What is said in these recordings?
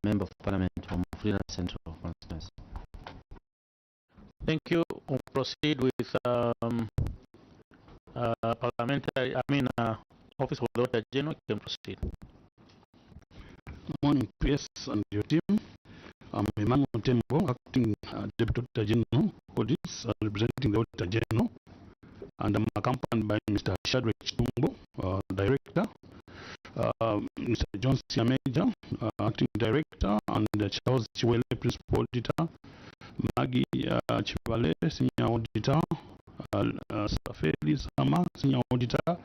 Member of Parliament from Freeland Central constituency. Thank you. We'll proceed with Office of the Auditor General. You can proceed. Good morning, PS and your team. I'm Emmanuel Tembo, Acting Deputy Auditor General, Audits, representing the Auditor General, and I'm accompanied by Mr. Shadrach Tumbo, Director, Mr. John Siameja, Acting Director, and Charles Chiwele, Principal Auditor, Maggie Chivale, Senior Auditor, Safeli Sama, Senior Auditor,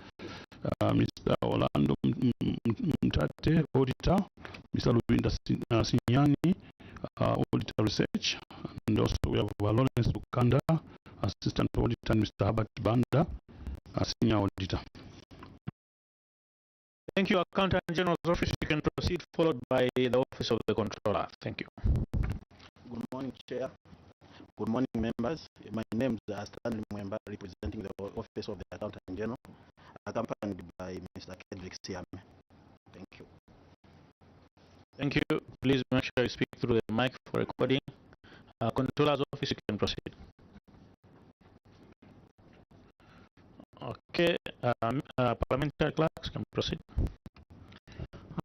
Mr. Orlando Mtate, Auditor, Mr. Luinda Sinyani, Auditor Research, and also we have Lawrence Lukanda, Assistant Auditor, and Mr. Herbert Banda, Senior Auditor. Thank you, Accountant General's Office. You can proceed, followed by the Office of the Controller. Thank you. Good morning, Chair. Good morning, members. My name is Stanley Mwemba, representing the Office of the Accountant General, accompanied by Mr. Kendrick Siame. Thank you. Thank you. Please make sure you speak through the mic for recording. Controller's Office, you can proceed. Okay. Parliamentary clerks can proceed.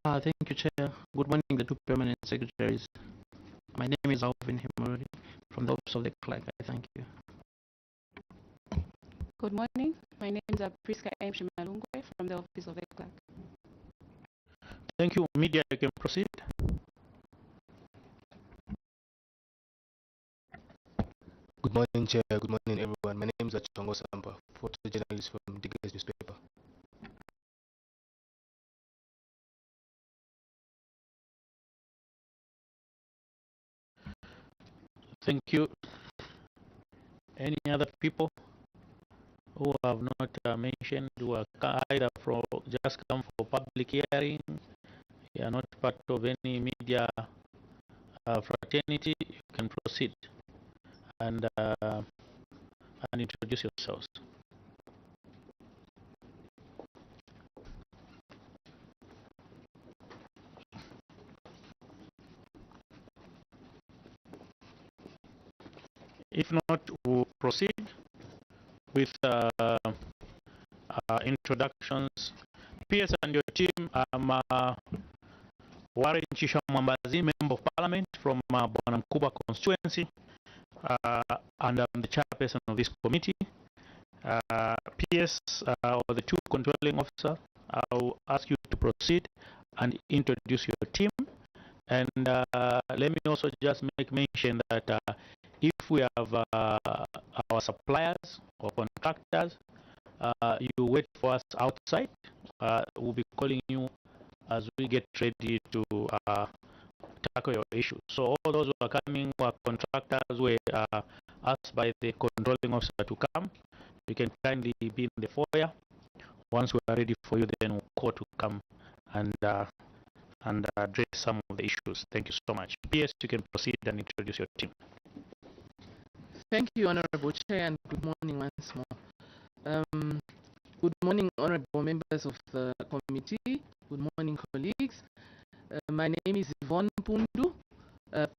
Thank you, Chair. Good morning, the two permanent secretaries. My name is Alvin Himori from the Office of the Clerk. I thank you. Good morning. My name is Priska M. Shimalungwe from the Office of the Clerk. Thank you. Media, you can proceed. Good morning, Chair. Good morning, everyone. My name is Achongo Samba, photojournalist from the Digger's newspaper. Thank you. Any other people who have not mentioned, who are either just come for public hearing, you are not part of any media fraternity, you can proceed and introduce yourselves. If not, we'll proceed with introductions. PS and your team, I'm Warren Chisha Mwambazi, Member of Parliament from Bwanamkuba constituency, and I'm the chairperson of this committee. PS, or the two controlling officer, I'll ask you to proceed and introduce your team. And let me also just make mention that if we have our suppliers or contractors, you wait for us outside. We'll be calling you as we get ready to tackle your issue. So all those who are coming, who are contractors, were asked by the controlling officer to come. You can kindly be in the foyer. Once we are ready for you, then we'll call to come and address some of the issues. Thank you so much. PS, you can proceed and introduce your team. Thank you, Honorable Chair, and good morning once more. Good morning, honorable members of the committee. Good morning, colleagues. My name is Yvonne Pundu,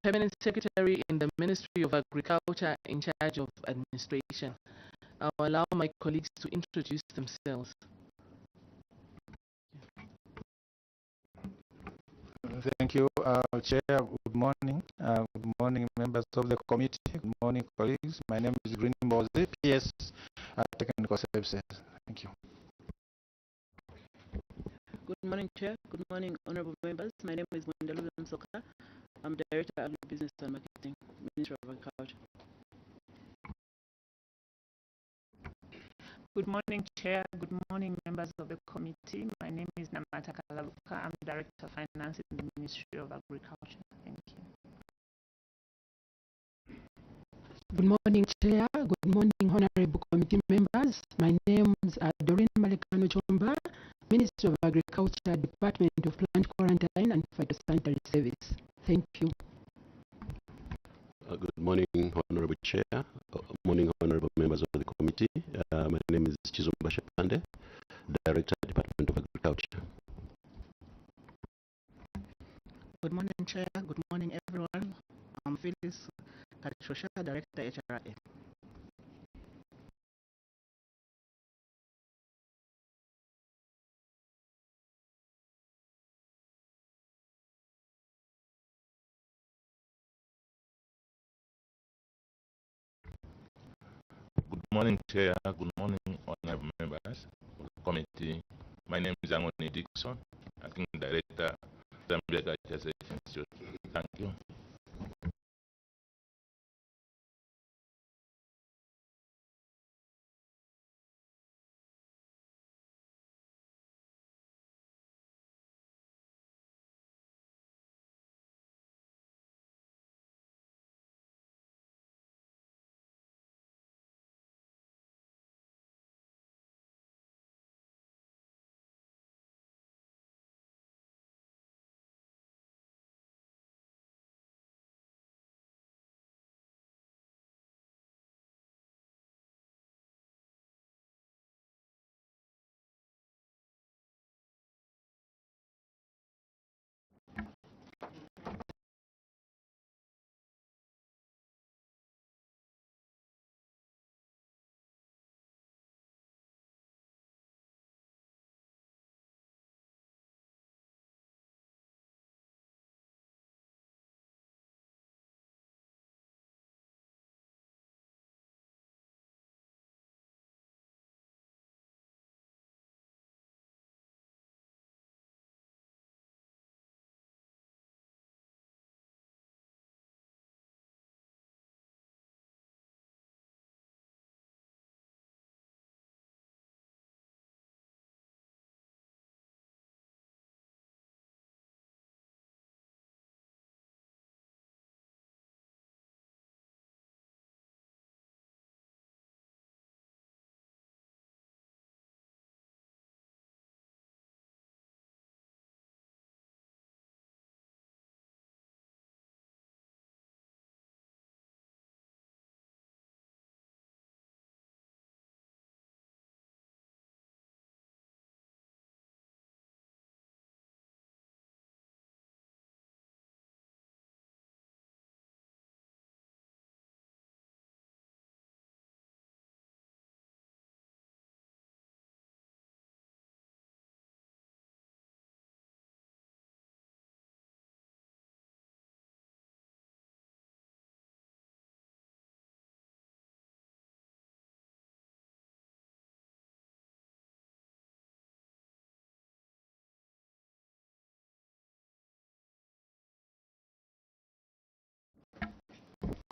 Permanent Secretary in the Ministry of Agriculture in charge of administration. I'll allow my colleagues to introduce themselves. Thank you, Chair. Good morning. Good morning, members of the committee. Good morning, colleagues. My name is Green Mboze, PS Technical Services. Thank you. Good morning, Chair. Good morning, honorable members. My name is Mwendelu Msoka. I'm Director of Business and Marketing, Ministry of Agriculture. Good morning, Chair. Good morning, members of the committee. My name is Namata Kalaluka. I'm Director of Finance in the Ministry of Agriculture. Thank you. Good morning, Chair. Good morning, honorable committee members. My name is Doreen Malekano Chomba, Ministry of Agriculture, Department of Plant Quarantine and Phytosanitary Service. Thank you. Good morning, Honorable Chair. Morning, honorable members of the committee. My name is Chizumba Shepande, Director, Department of Agriculture. Good morning, Chair. Good morning, everyone. I'm Phyllis Kachosha, Director HRA. Good morning, Chair. Good morning, honorable members of the committee. My name is Angoni Dixon, Acting Director, Zambia Agriculture Institute. Thank you.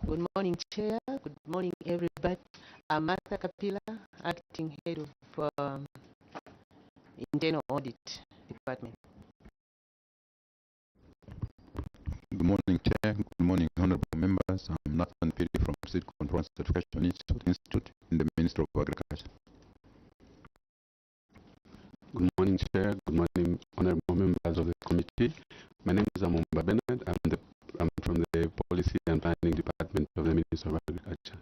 Good morning, Chair. Good morning, everybody. I'm Martha Kapila, Acting Head of Internal Audit Department. Good morning, Chair. Good morning, honorable members. I'm Nathan Piri from Seed Control and Certification Institute in the Ministry of Agriculture. Good morning, Chair. Good morning, honorable members of the committee. My name is Amumba Bernard. I'm from the Policy and Planning Department of the Ministry of Agriculture.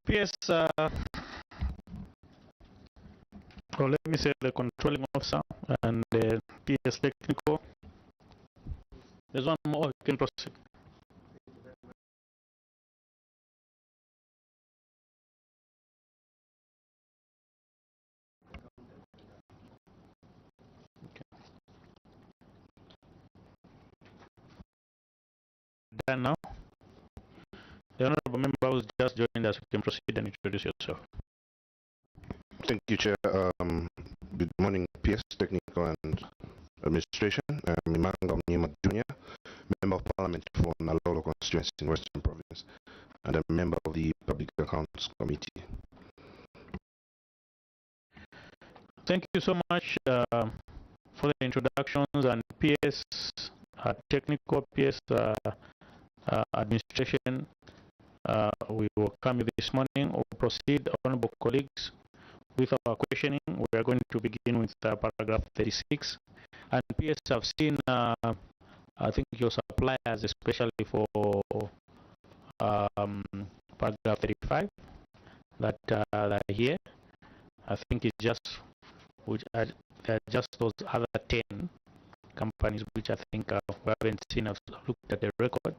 PS, or let me say the controlling officer and the PS technical. There's one more, you can proceed. Done now. The honorable member who's just joined us, you can proceed and introduce yourself. Thank you, Chair. Good morning, PS Technical and Administration. I'm Imanga Onyema Jr., Member of Parliament for Nalolo constituency in Western Province, and a member of the Public Accounts Committee. Thank you so much for the introductions, and PS technical, PS administration. We will come this morning. We'll proceed, honorable colleagues, with our questioning. We are going to begin with paragraph 36. And PS, I've seen, I think your suppliers, especially for paragraph 35, that are here. I think it's just, which are just those other 10 companies, which I think we haven't seen. I've looked at the record.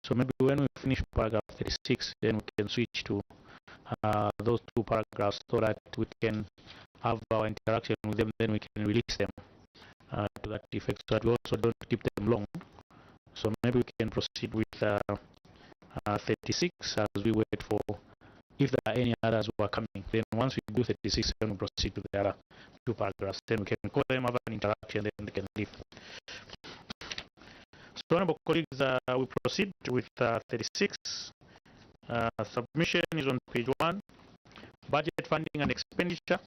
So maybe when we finish paragraph 36, then we can switch to those two paragraphs so that we can have our interaction with them, then we can release them to that effect, so that we also don't keep them long. So maybe we can proceed with 36 as we wait for, if there are any others who are coming. Then once we do 36, then we proceed to the other two paragraphs. Then we can call them, have an interaction, then they can leave. So, honorable colleagues, we proceed with 36. Submission is on page 1. Budget funding and expenditure.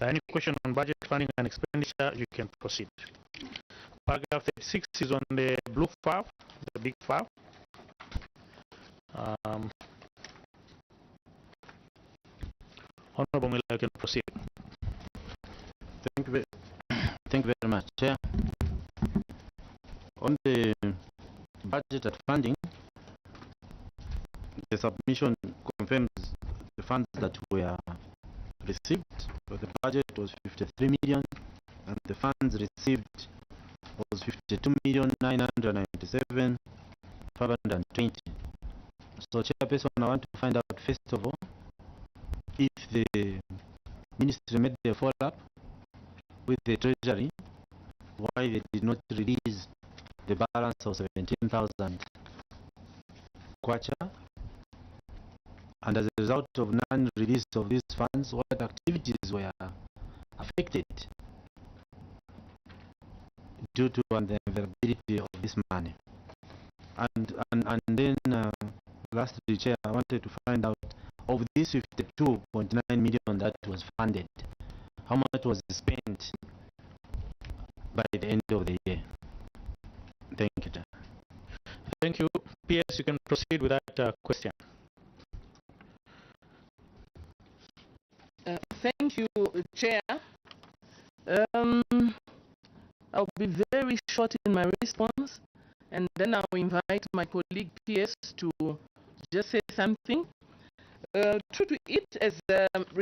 Any question on budget funding and expenditure, you can proceed. Paragraph 36 is on the blue file, the big file. Honorable Miller, you can proceed. Thank you very much, Chair. On the budget and funding, the submission confirms the funds that were received. So the budget was 53 million, and the funds received was 52,997,520. So, Chairperson, I want to find out first of all if the Ministry made the follow-up with the Treasury, why they did not release the balance of 17,000 kwacha, and as a result of non-release of these funds, what activities were affected due to unavailability of this money. And then lastly, Chair, I wanted to find out, of this 52.9 million that was funded, how much was spent by the end of the year? Thank you, Chair. Thank you. PS, you can proceed with that question. Thank you, Chair. I'll be very short in my response, and then I'll invite my colleague PS to just say something. True to it, as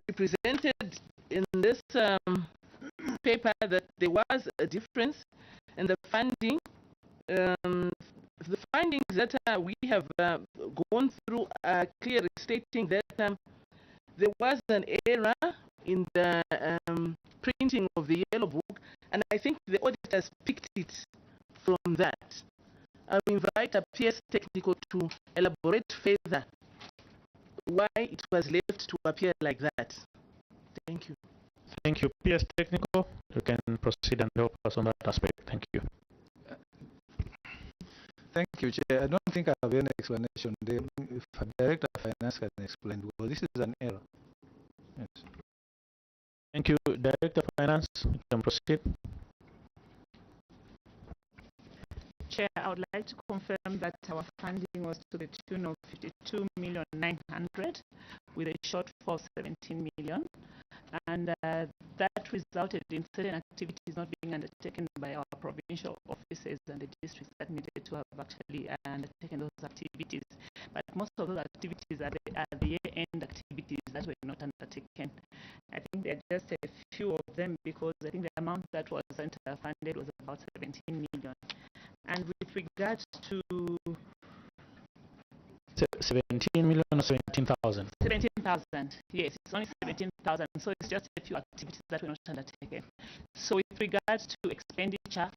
represented in this paper, that there was a difference in the funding. The findings that we have gone through are clearly stating that there was an error in the printing of the yellow book, and I think the auditors picked it from that. I'll invite a PS Technical to elaborate further why it was left to appear like that. Thank you. Thank you. PS Technical, you can proceed and help us on that aspect. Thank you. Thank you, Chair. I don't think I have any explanation. The Director of Finance can explain, because this is an error. Yes. Thank you. Director of Finance, you can proceed. Chair, I would like to confirm that our funding was to the tune of 52,900,000 with a shortfall of 17 million, and that resulted in certain activities not being undertaken by our provincial offices and the districts that needed to have actually undertaken those activities. But most of those activities are the year-end activities that were not undertaken. I think there are just a few of them, because I think the amount that was funded was about 17 million. And with regards to 17 million or 17,000? 17,000, yes, it's only 17,000, so it's just a few activities that were not undertaken. So with regards to expenditure,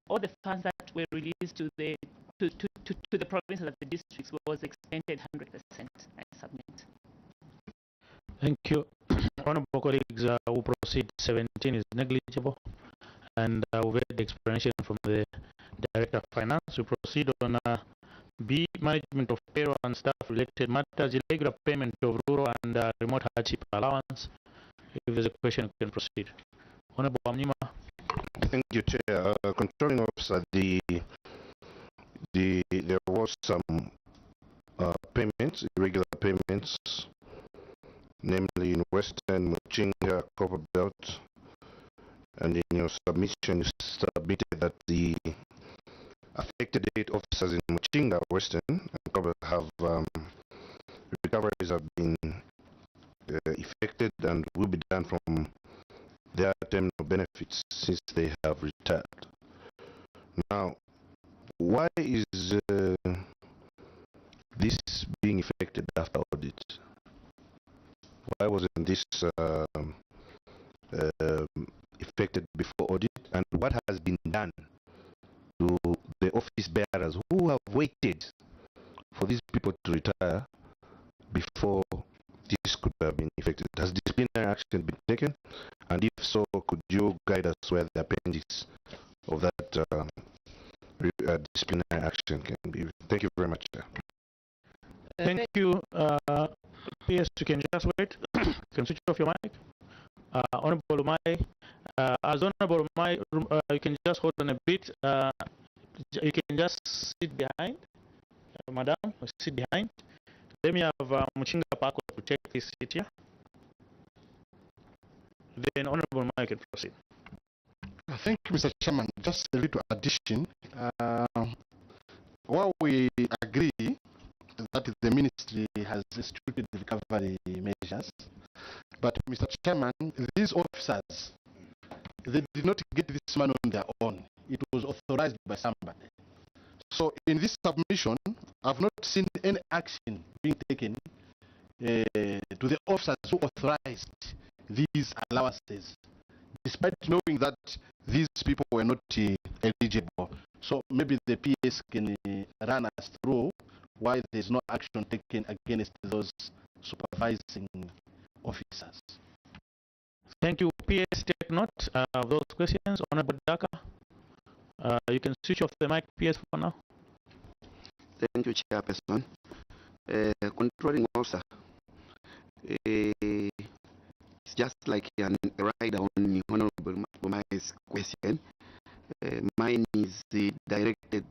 all the funds that were released to the provinces and the districts was expended 100%, I submit. Thank you. Honorable colleagues, we'll proceed. 17 is negligible, and we've heard the explanation from the Director of Finance. We proceed on B, management of payroll and staff related matters, irregular payment of rural and remote hardship allowance. If there's a question, you can proceed. Honorable Amnima. Thank you, Chair. Controlling officer, there was some payments, irregular payments, namely in Western, Muchinga, Copper Belt, and in your submission you submitted that the affected 8 officers in Muchinga, Western, and Copper have recoveries have been effected and will be done from their terminal benefits, since they have have retired. Now, why is this being effected after audit? Why wasn't this effected before audit? And what has been done to the office bearers who have waited for these people to retire before this could have been effected? Has disciplinary action been taken? And if so, could you guide us where the appendix of that disciplinary action can be? Thank you very much. Thank you. PS, you can just wait. You can switch off your mic. Honorable Mai, as Honorable Mai, you can just hold on a bit. You can just sit behind, Madam, sit behind. Let me have Muchinga Pako to take this seat here. Then Honorable Mai can proceed. Thank you, Mr. Chairman. Just a little addition. While we agree that the ministry has instituted recovery measures, but Mr. Chairman, these officers, they did not get this money on their own. It was authorized by somebody. So in this submission, I've not seen any action being taken to the officers who authorized these allowances, despite knowing that these people were not eligible. So maybe the PS can run us through why there's no action taken against those supervising officers. Thank you. PS, take note of those questions. Honorable Daka, you can switch off the mic, PS, for now. Thank you, Chairperson. Controlling officer, it's just like a rider on Honorable Mai's question. Mine is directed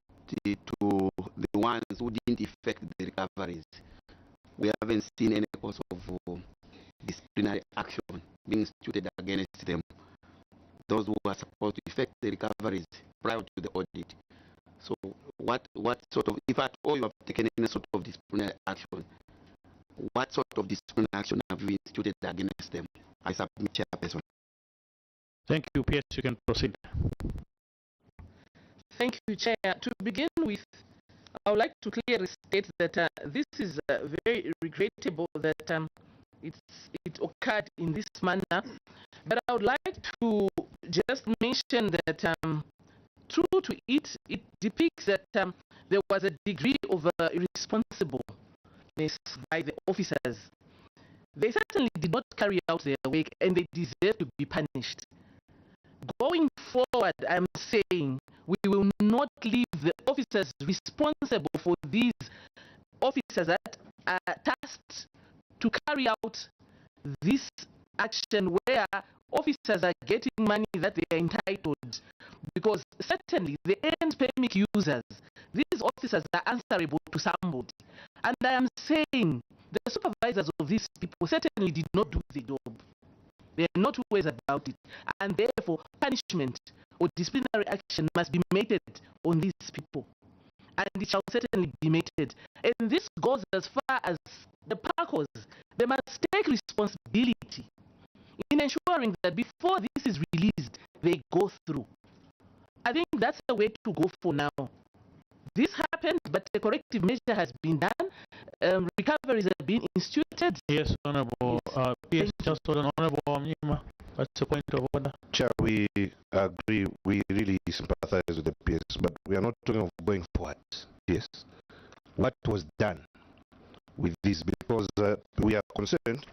to the ones who didn't effect the recoveries. We haven't seen any cause of disciplinary action being instituted against them. Those who are supposed to effect the recoveries prior to the audit. So what sort of, if at all you have taken any sort of disciplinary action, what sort of disciplinary action have you instituted against them? I submit, Chairperson. Thank you, PS. You can proceed. Thank you, Chair. To begin with, I would like to clearly state that this is very regrettable that it occurred in this manner. But I would like to just mention that true to it, it depicts that there was a degree of irresponsibleness by the officers. They certainly did not carry out their work and they deserve to be punished. Going forward, I'm saying we will not leave the officers responsible for these officers that are tasked to carry out this action where officers are getting money that they are entitled, because certainly the end permit users, these officers are answerable to somebody. And I am saying the supervisors of these people certainly did not do the job. They are not ways about it, and therefore punishment or disciplinary action must be meted on these people, and it shall certainly be meted. And this goes as far as the PACOs. They must take responsibility in ensuring that before this is released, they go through. I think that's the way to go for now. This happened, but the corrective measure has been done. Recoveries have been instituted. Yes, Honorable. Yes, just hold on, Honorable Mnyima. That's the point of order. Chair, we agree. We really sympathize with the PS, but we are not talking of going forward. Yes. What was done with this? Because we are concerned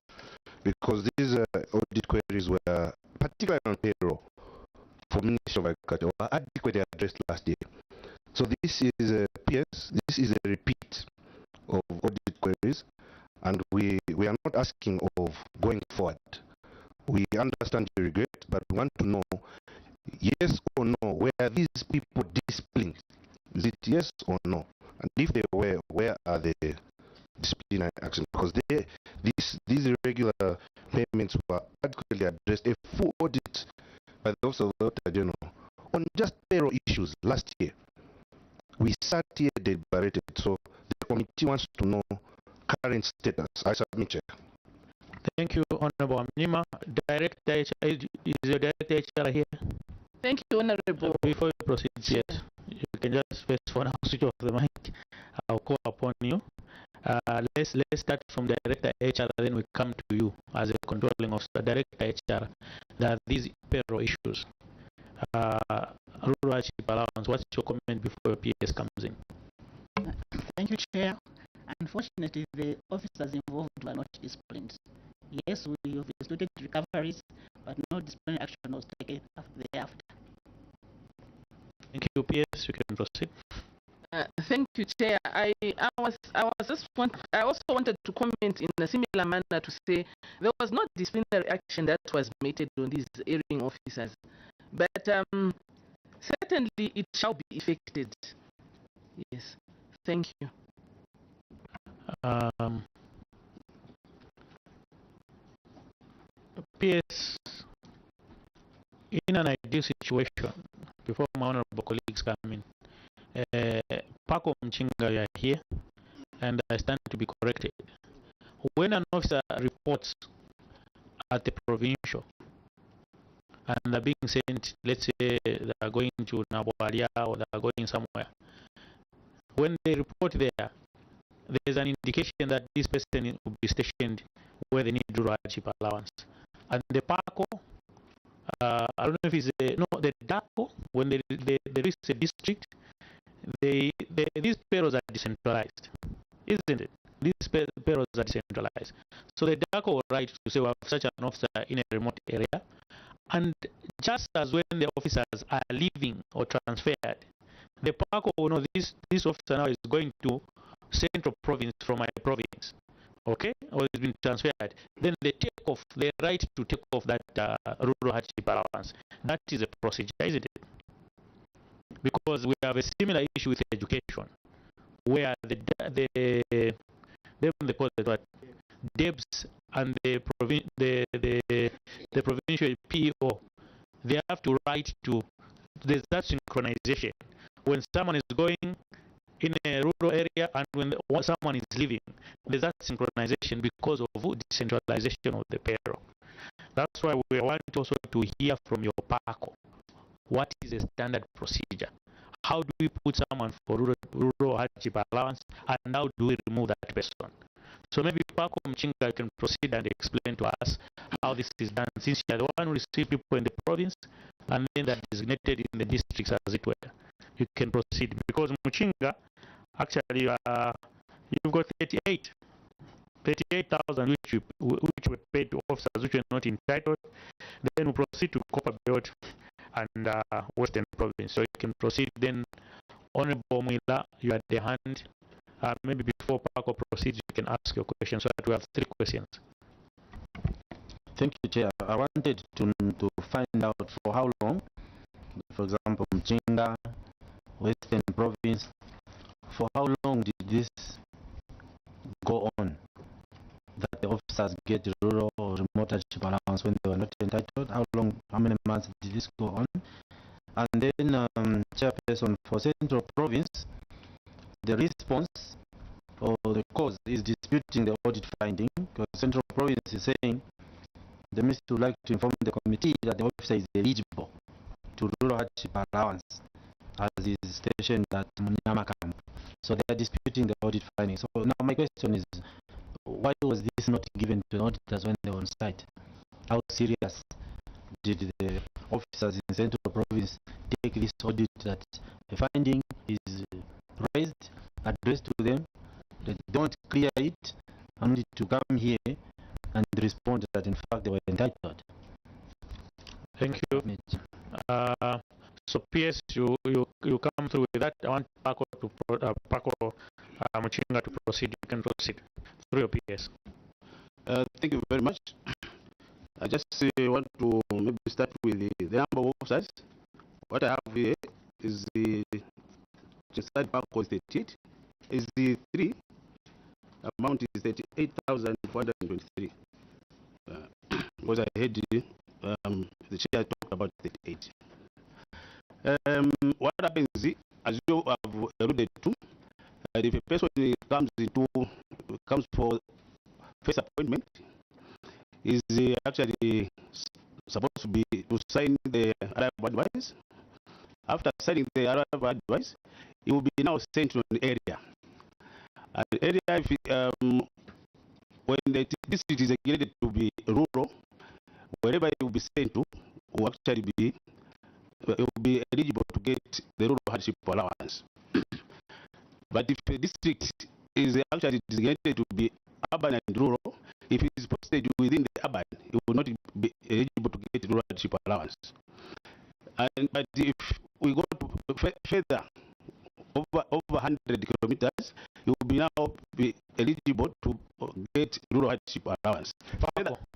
because these audit queries were particularly on payroll for Ministry of Agriculture were adequately addressed last year. So this is a PS, this is a repeat of audit queries, and we are not asking of going forward. We understand the regret, but we want to know, yes or no, were these people disciplined? Is it yes or no? And if they were, where are the disciplinary actions? Because these irregular payments were adequately addressed. A full audit by the Office of the Auditor General on just payroll issues last year. We sat here deliberated, so the committee wants to know current status. I submit, Chair. Thank you, Honorable Mnyima. Director, is your Director HR here? Thank you, Honorable. Before you proceed, yes, you can just first for now switch off the mic. I'll call upon you. Let's start from Director HR, then we come to you as a controlling officer. Director HR, there are these payroll issues. Rural hardship allowance. What's your comment before your PS comes in? Thank you, Chair. Unfortunately, the officers involved were not disciplined. Yes, we have instituted recoveries, but no disciplinary action was taken thereafter. Thank you, PS. You can proceed. Thank you, Chair. I also wanted to comment in a similar manner to say there was not disciplinary action that was meted on these erring officers, but certainly it shall be effected. Yes, thank you. PS, in an ideal situation, before my honorable colleagues come in, Paco Mchinga, you are here, and I stand to be corrected. When an officer reports at the provincial, and they're being sent, let's say they are going to Naboalia or they are going somewhere, when they report there, there's an indication that this person will be stationed where they need rural hardship allowance. And the PACO, I don't know if it's the DACO, when they reach a district, these payrolls are decentralized, isn't it? These payrolls are decentralized. So the DACO will write to say we have such an officer in a remote area, and just as when the officers are leaving or transferred, the PACO will know this officer now is going to central province from my province, okay, or it's been transferred. Then they take off, they right to take off that rural hardship allowance. That is a procedure, isn't it? Because we have a similar issue with education, where the call it what, DEBS and the provincial PEO, they have to write to. There's that synchronization when someone is going in a rural area and when someone is leaving. There's that synchronization because of decentralization of the payroll. That's why we want also to hear from your PACO. What is a standard procedure? How do we put someone for rural hardship allowance, and how do we remove that person? So maybe Paco Mchinga can proceed and explain to us how this is done, since you are the one who receives people in the province and then they're designated in the districts as it were. You can proceed, because Mchinga, actually, you've got 38,000 which were paid to officers which were not entitled. Then we proceed to Copper Belt and Western Province. So you can proceed then. Honorable Mwila, you are at the hand. Maybe before Paco proceeds, you can ask your question, so that we have 3 questions. Thank you, Chair. I wanted to find out for how long, for example, Mchinga, Western Province, for how long did this go on, that the officers get rural or remote hardship allowance when they were not entitled? How long, how many months did this go on? And then, Chairperson, for Central Province, the response or the cause is disputing the audit finding, because Central Province is saying the ministry would like to inform the committee that the officer is eligible to rural hardship allowance as is stationed at Munyama camp. So they are disputing the audit finding. So now my question is, why was this not given to the auditors when they were on site? How serious did the officers in Central Province take this audit, that the finding is raised, addressed to them, they don't clear it, and need to come here and respond that in fact they were entitled? Thank you. So PS, you come through with that. I want Paco Mchinga to proceed. You can proceed through your PS. Thank you very much. I just want to maybe start with the number of officers. What I have here is the side Paco is 38, is the 3 amount is 38,423. Because I heard the chair talk about 38. What happens is, as you have alluded to, if a person comes for first appointment, is actually supposed to sign the arrival advice after signing the arrival advice, he will be now sent to an area. And the area, if when the district is designated to be rural, wherever he will be sent to, will actually be eligible to get the rural hardship allowance. But if a district is actually designated to be urban and rural, if it is posted within the urban, it will not be eligible to get rural hardship allowance. But if we go to further, over 100 kilometers, you will be now be eligible to get rural hardship allowance.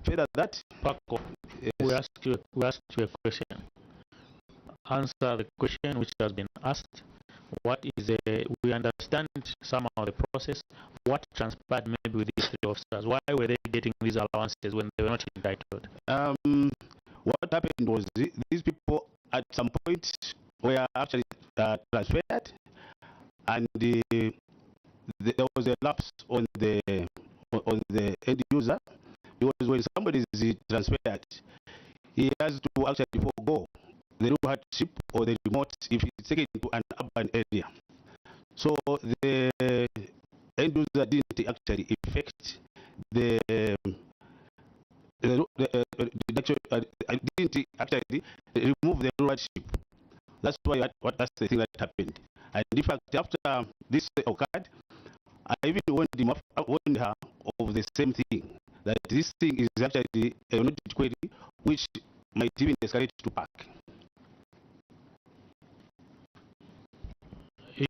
Further that, Paco, yes. we ask you a question. Answer the question which has been asked. What is the? We understand some of the process. What transpired maybe with these 3 officers? Why were they getting these allowances when they were not entitled? What happened was these people at some point were actually transferred, and there was a lapse on the end user, because when somebody is transferred, he has to actually forego the rural hardship or the remote if it's taken to an urban area. So the end user didn't actually affect the deduction, didn't actually remove the rural hardship. That's why that's the thing that happened. And in fact, after this occurred, I even warned her of the same thing, that this thing is actually a not query which might even escalate to park.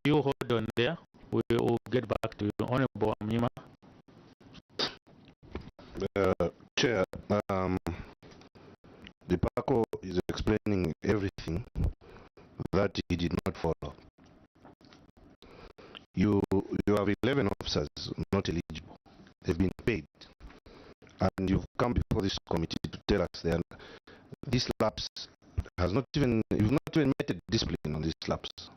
You hold on there. We will get back to you. Honorable Mnyima. Chair, the PACO is explaining everything that he did not follow. You have 11 officers not eligible. They've been paid. And you've come before this committee to tell us that this lapse has not even, you've not even met a discipline on this lapse.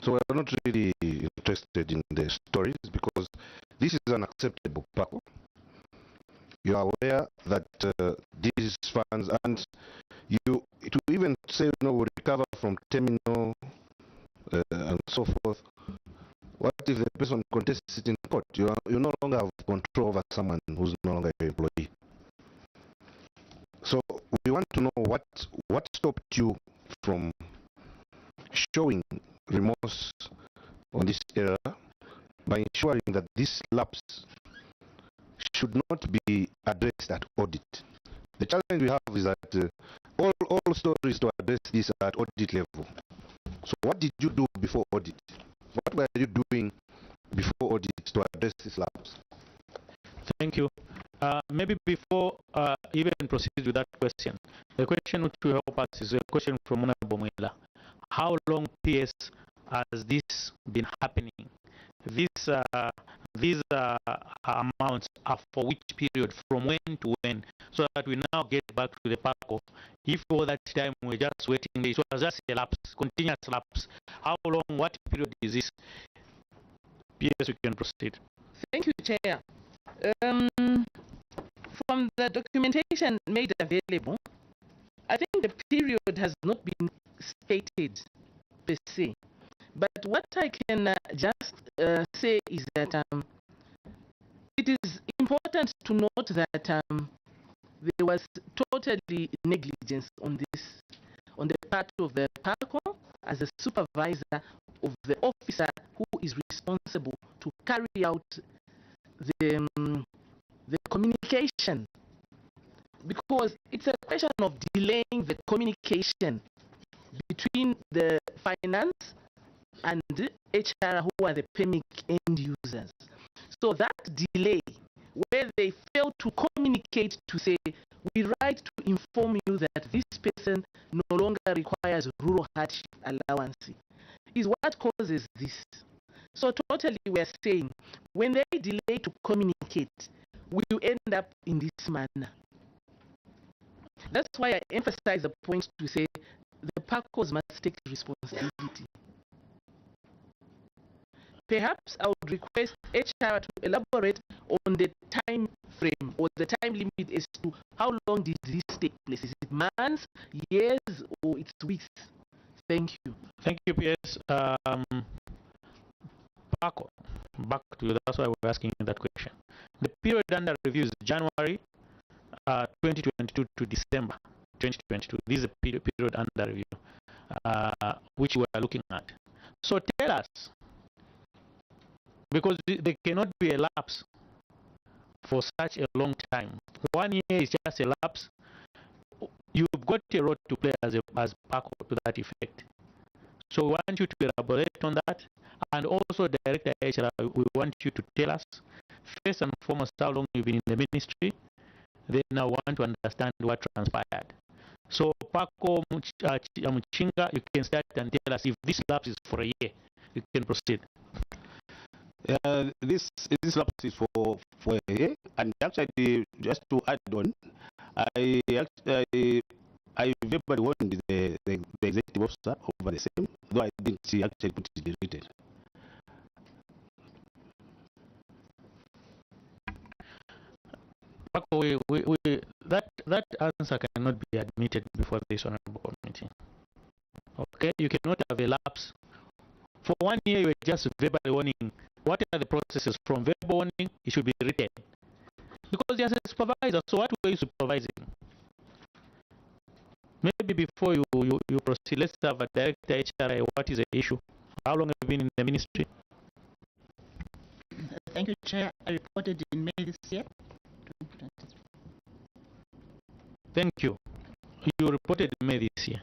So we're not really interested in the stories, because this is unacceptable, PACO. You are aware that these funds, and you to even say, we'll recover from terminal and so forth. What if the person contests it in court? You no longer have control over someone who's no longer your employee. So we want to know what stopped you from showing remorse on this error by ensuring that this lapse should not be addressed at audit. The challenge we have is that all stories to address this at audit level. So what did you do before audit? What were you doing before audit to address this lapse? Thank you. Maybe before even proceed with that question, the question which will help us is a question from Honorable Mwila. How long PS has this been happening? These amounts are for which period, from when to when, so that we now get back to the PACO. If all that time we're just waiting, it was just a lapse, continuous lapse. How long, what period is this? PS, we can proceed. Thank you, Chair. From the documentation made available, I think the period has not been stated per se. But what I can just say is that it is important to note that there was totally negligence on the part of the PACO as a supervisor of the officer who is responsible to carry out the communication, because it's a question of delaying the communication between the finance and the HR, who are the paying end users. So that delay, where they fail to communicate to say, we write to inform you that this person no longer requires rural hardship allowance, is what causes this. So totally we are saying, when they delay to communicate, we will end up in this manner. That's why I emphasize the point to say the PACOs must take responsibility. Perhaps I would request HR to elaborate on the time frame or the time limit as to how long did this take place. Is it months, years, or it's weeks? Thank you. Thank you, PS. Paco, back to you. That's why we're asking you that question. The period under review is January 2022 to December 2022. This is a period under review, which we are looking at. So tell us, because there cannot be a lapse for such a long time. 1 year is just a lapse. You've got a role to play as Paco to that effect. So we want you to elaborate on that, and also Director HR, we want you to tell us first and foremost how long you've been in the ministry. Then I want to understand what transpired. So Paco Muchinga, you can start and tell us if this lapse is for a year. You can proceed. This lapse is for a year, and actually just to add on, I verbally warned the executive officer over the same, though I didn't see actually put it written. Paco, that answer cannot be admitted before this honorable committee. Okay, you cannot have a lapse. For 1 year, you were just verbally warning. What are the processes from verbal warning? It should be written. Because there's a supervisor, so what were you supervising? Maybe before you proceed, let's have a Director HR. What is the issue? How long have you been in the ministry? Thank you, Chair. I reported in May this year. Thank you. You reported in May this year.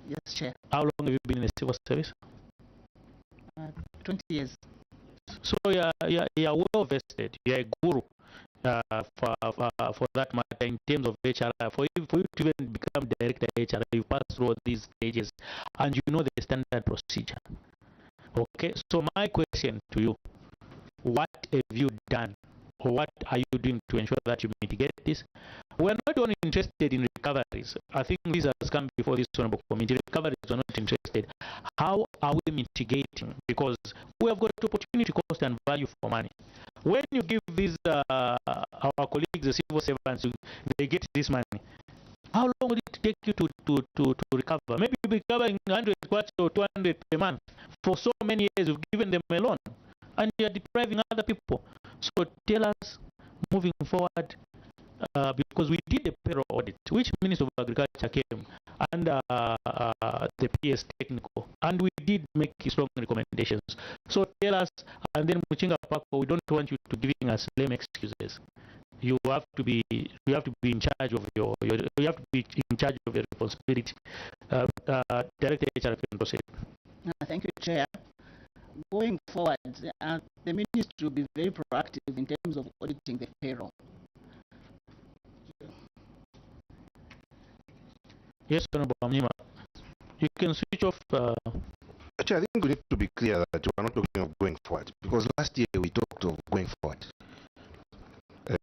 Yes, Chair. How long have you been in the civil service? 20 years. So you're well vested. You're a guru for that matter in terms of HR. For you to even become Director HR, you pass through all these stages and you know the standard procedure. Okay, so my question to you, what have you done or what are you doing to ensure that you mitigate this? We're not only interested in recoveries. I think this has come before this honorable committee. Recoveries are not interested. How are we mitigating? Because we have got opportunity cost and value for money. When you give these our colleagues, the civil servants, they get this money. How long will it take you to recover? Maybe you'll be recovering 100 kwacha or 200 per month. For so many years, you've given them a loan, and you're depriving other people. So tell us, moving forward, because we did a payroll audit, which Minister of Agriculture came under the PS technical, and we did make strong recommendations. So tell us, and then Muchinga Paco, we don't want you to giving us lame excuses. You have to be in charge of your responsibility. Director HR can proceed. Thank you, Chair. Going forward, the ministry will be very proactive in terms of auditing the payroll. Yes, Honorable Amnima. You can switch off. Actually, I think we need to be clear that we are not talking of going forward, because last year we talked of going forward.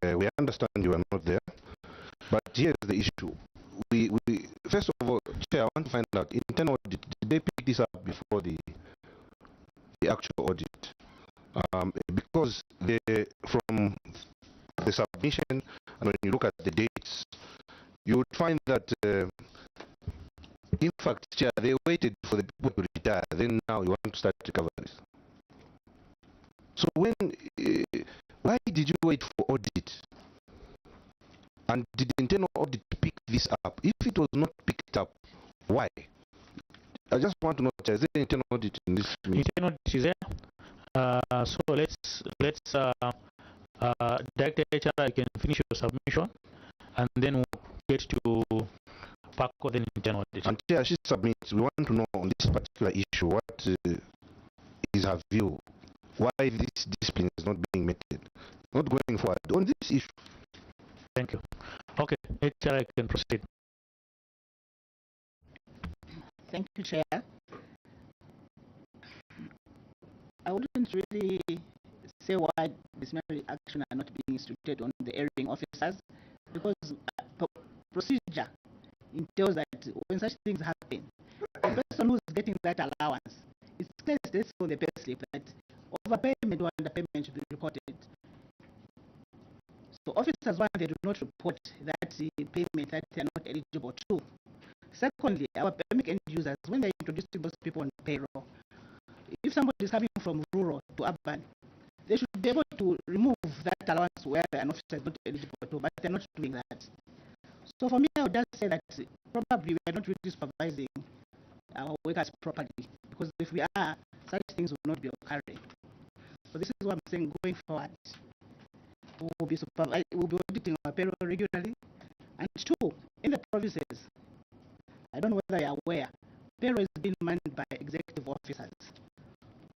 We understand you are not there, but here's the issue. We first of all, Chair, I want to find out internal audit. Did they pick this up before the actual audit? Because from the submission, and when you look at the dates, you would find that in fact, Chair, they waited for the people to retire. Then now you want to start recoveries. So why did you wait for audit? And did the internal audit pick this up? If it was not picked up, why? I just want to know, Chair, is there internal audit in this meeting? Internal audit is there. So let's Director HR, I can finish your submission, and then we'll get to Paco, then internal audit. And Chair, she submits. We want to know on this particular issue what is her view. Why this discipline is not being met, not going forward on this issue. Thank you. Okay, HR, I can proceed. Thank you, Chair. I wouldn't really say why disciplinary action are not being instituted on the erring officers, because procedure entails that when such things happen, the person who's getting that allowance, it's clear stated on the pay slip that overpayment or underpayment should be recorded. So officers, one, they do not report that payment that they are not eligible to. Secondly, our pandemic users, when they're introducing those people on payroll, if somebody is coming from rural to urban, they should be able to remove that allowance where an officer is not eligible to, but they're not doing that. So for me, I would just say that probably we are not really supervising our workers properly, because if we are, such things will not be occurring. So this is what I'm saying going forward. We'll be auditing our payroll regularly. And two, in the provinces, I don't know whether you're aware, payroll is being managed by executive officers.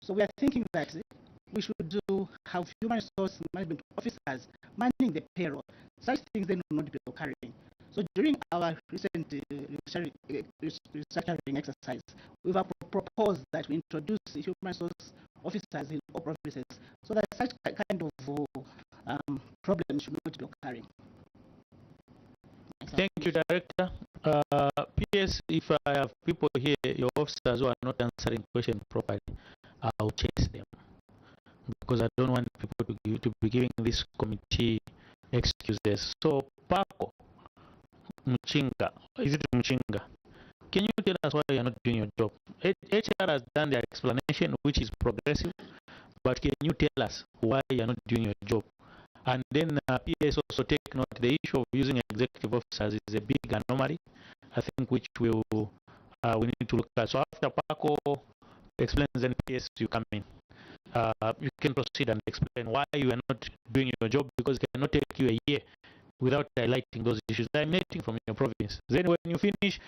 So we are thinking that we should have human resource management officers managing the payroll. Such things then will not be occurring. So during our recent restructuring exercise, we've proposed that we introduce human resource officers in all provinces so that such kind of problems should not be occurring. Thank you, Director. PS, if I have people here, your officers who are not answering questions properly, I'll chase them, because I don't want people to be giving this committee excuses. So, Paco Mchinga, is it Mchinga? Can you tell us why you're not doing your job? HR has done their explanation, which is progressive, but can you tell us why you're not doing your job? And then PS also take note, the issue of using executive officers is a big anomaly, I think, which we need to look at. So after Paco explains, then PS, you come in. You can proceed and explain why you are not doing your job, because it cannot take you a year without highlighting those issues emanating from your province. Then when you finish,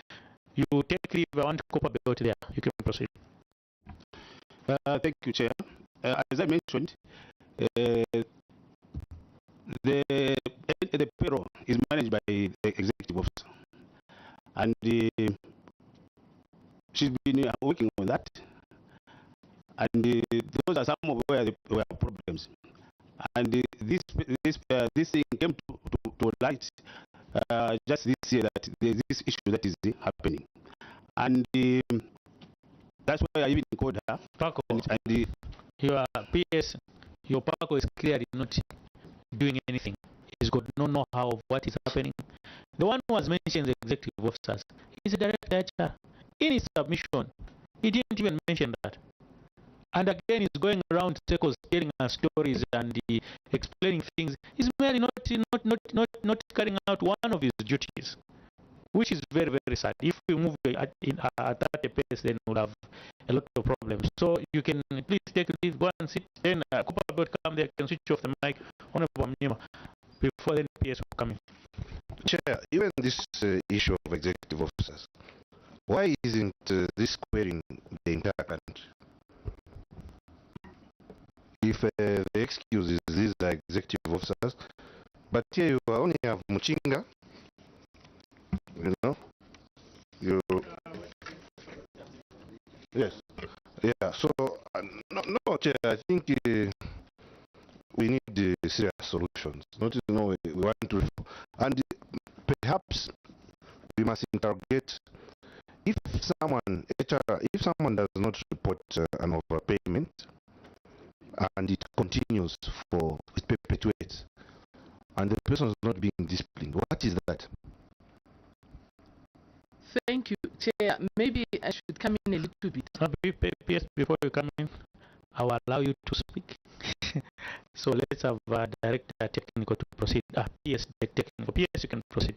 you take leave. I want to copy about there. You can proceed. Thank you, Chair. As I mentioned, the payroll is managed by the executive officer, and she's been working on that. And those are some of where there were problems. And this thing came to light just this year, that there's this issue that is happening, and that's why I even called her. Paco, and your PS, your Paco is clearly not doing anything. He's got no know-how of what is happening. The one who has mentioned the executive officers is the director HR. In his submission, he didn't even mention that. And again, he's going around circles telling us stories and explaining things. He's merely not carrying out one of his duties, which is very, very sad. If we move at that pace, then we'll have a lot of problems. So you can please take leave, go and sit. Then Cooper come there, can switch off the mic. Honorable Mnima, before then PS will come in. Chair, even this issue of executive officers, why isn't this querying the entire country? If the excuse is these are executive officers, but here you only have Muchinga, yes, yeah. So no, Chair, I think we need serious solutions. Not we want to, and perhaps we must interrogate if someone does not report an overpayment, and it continues for, it perpetuates, and the person is not being disciplined. What is that? Thank you, Chair. Maybe I should come in a little bit. PS, before you come in, I will allow you to speak. So let's have Director Technical to proceed. PS Technical. PS, you can proceed.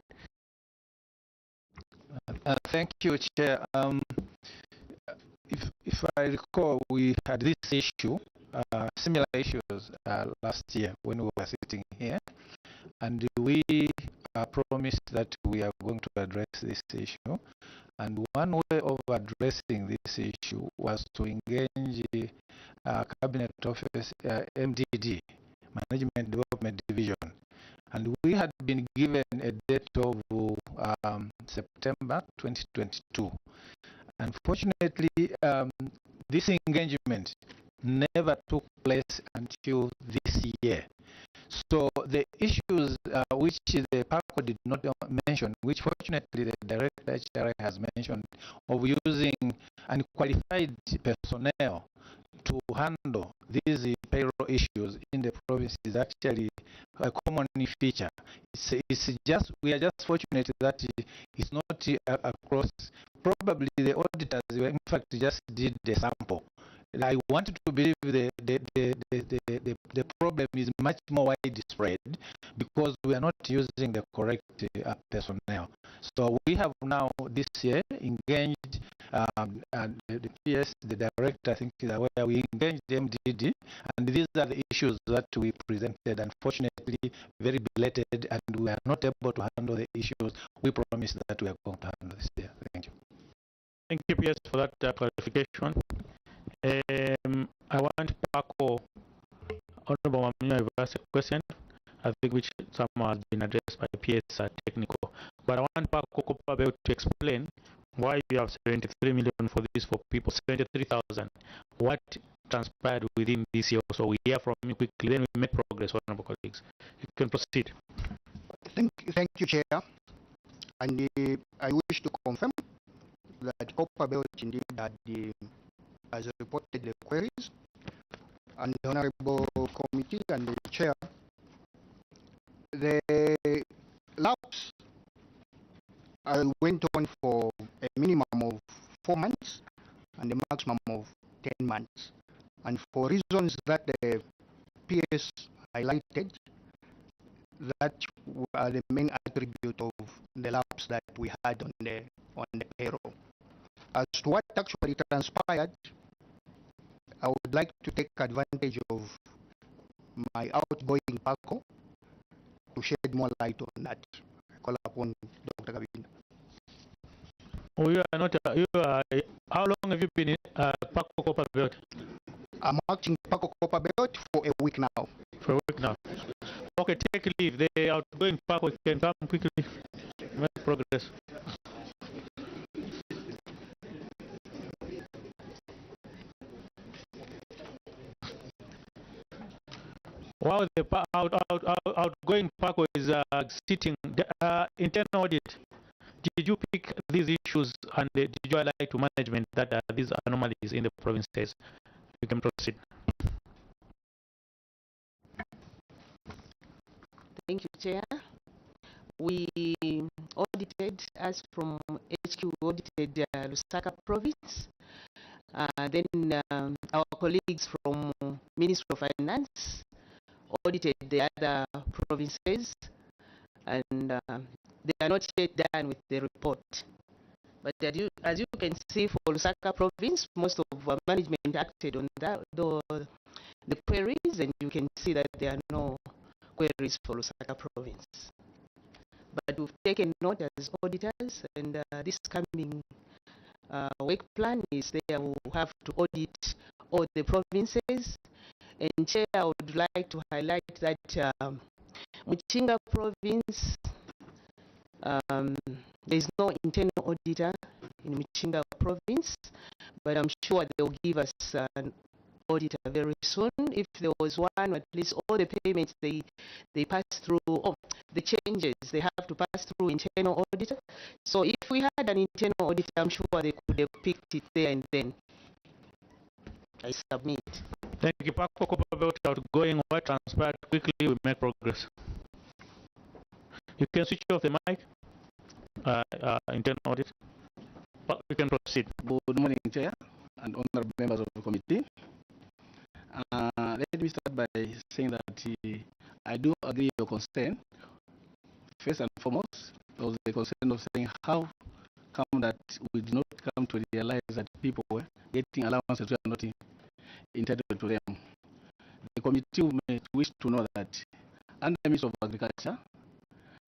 Thank you, Chair. If I recall, we had this issue, similar issues last year when we were sitting here, and we promised that we are going to address this issue. And one way of addressing this issue was to engage Cabinet Office, MDD, Management Development Division. And we had been given a date of September 2022. Unfortunately, this engagement never took place until this year. So the issues which the PACO did not mention, which fortunately the Director HRI has mentioned, of using unqualified personnel to handle these payroll issues in the province, is actually a common feature. We are just fortunate that it's not across probably the auditors were in fact just did the sample. And I wanted to believe the problem is much more widespread because we are not using the correct personnel. So we have now this year engaged the PS, the director, I think, where we engaged the MDD, and these are the issues that we presented. Unfortunately, very belated, and we are not able to handle the issues we promised that we are going to handle this year. Thank you. Thank you, PS, for that clarification. I want Paco, Honorable Mamina, to ask a question, I think which some has been addressed by PS technical. But I want Paco Kopabel to explain why you have 73 million for this for people, 73,000. What transpired within this year? So we hear from you quickly, then we make progress, honorable colleagues. You can proceed. Thank you, Chair. And I wish to confirm that Kopabel indeed has reported the queries, and the Honorable Committee and the Chair. The lapse went on for a minimum of 4 months and a maximum of 10 months. And for reasons that the PS highlighted, that were the main attribute of the lapse that we had on the payroll. As to what actually transpired, I would like to take advantage of my outgoing Paco to shed more light on that. I call upon Dr. Gabin. Oh, you are not. How long have you been in Paco Copperbelt? I'm acting Paco Copperbelt for a week now. For a week now. Okay, take leave. The outgoing Paco can come quickly. Make progress. While the outgoing Paco is sitting, internal audit, did you pick these issues and did you highlight to management that these anomalies in the provinces? You can proceed. Thank you, Chair. We audited, as from HQ, audited Lusaka province. Then our colleagues from Ministry of Finance audited the other provinces, and they are not yet done with the report. But as you can see, for Lusaka province, most of our management acted on the queries, and you can see that there are no queries for Lusaka province. But we've taken note as auditors, and this coming work plan is there. We'll have to audit all the provinces. And Chair, I would like to highlight that Muchinga province, there is no internal auditor in Muchinga province, but I'm sure they'll give us an auditor very soon. If there was one, at least all the payments they pass through, the changes they have to pass through internal auditor. So if we had an internal auditor, I'm sure they could have picked it there and then. I submit. Thank you, Paco Copperbelt. Outgoing, what transpired quickly, we make progress. You can switch off the mic. Internal audit. But you can proceed. Good morning, Chair and honorable members of the committee. Let me start by saying that I do agree with your concern. First and foremost, there was the concern of saying how come that we did not come to realize that people were getting allowances we are not entitled to them. The committee may wish to know that under the Ministry of Agriculture,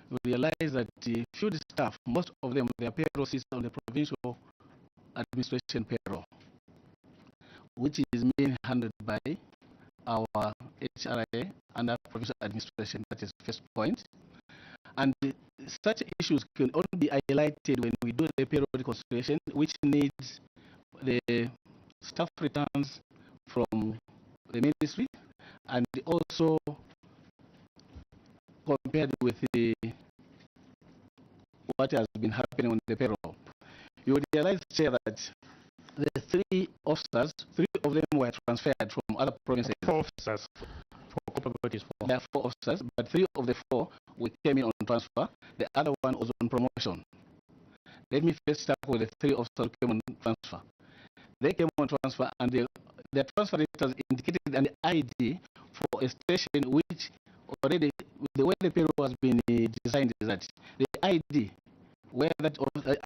we realize that the field staff, most of them, their payroll sits on the provincial administration payroll, which is mainly handled by our HRA under provincial administration. That is the first point. And such issues can only be highlighted when we do the payroll reconciliation, which needs the staff returns from the ministry and also compared with what has been happening on the payroll. You will realize, Chair, that the 3 officers, 3 of them were transferred from other provinces. 4 officers. There are 4 officers, but 3 of the 4 we came in on transfer. The other one was on promotion. Let me first start with the three officers who came on transfer. They came on transfer and their transfer letters indicated an ID for a station which already, the way the payroll has been designed is that the ID, where that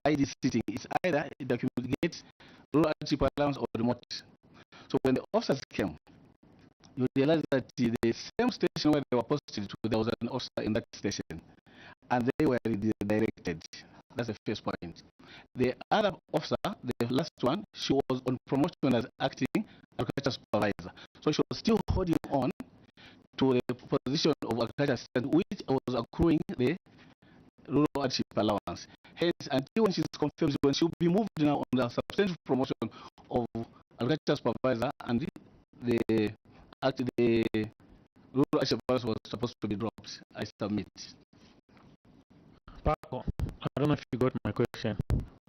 ID is sitting, is either that you get rural hardship allowance or remote. So when the officers came, you realize that the same station where they were posted to, there was an officer in that station, and they were redirected. That's the first point. The other officer, the last one, she was on promotion as acting agriculture supervisor. So she was still holding on to the position of agriculture assistant, which was accruing the rural hardship allowance. Hence, until when she's confirmed, when she'll be moved now on the substantial promotion of agriculture supervisor, and the rural hardship allowance was supposed to be dropped. I submit. Paco, I don't know if you got my question.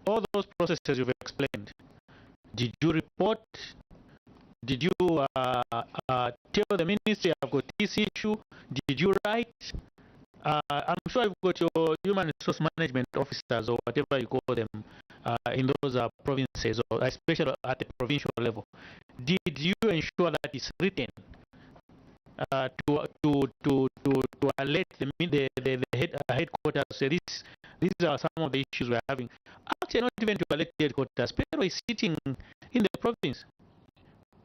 All those processes you've explained, did you report? Did you tell the ministry I've got this issue? Did you write? I'm sure you've got your human resource management officers or whatever you call them in those provinces, or especially at the provincial level. Did you ensure that it's written to alert the headquarters? Say these are some of the issues we're having. Actually, not even to alert the headquarters. Payroll is sitting in the province.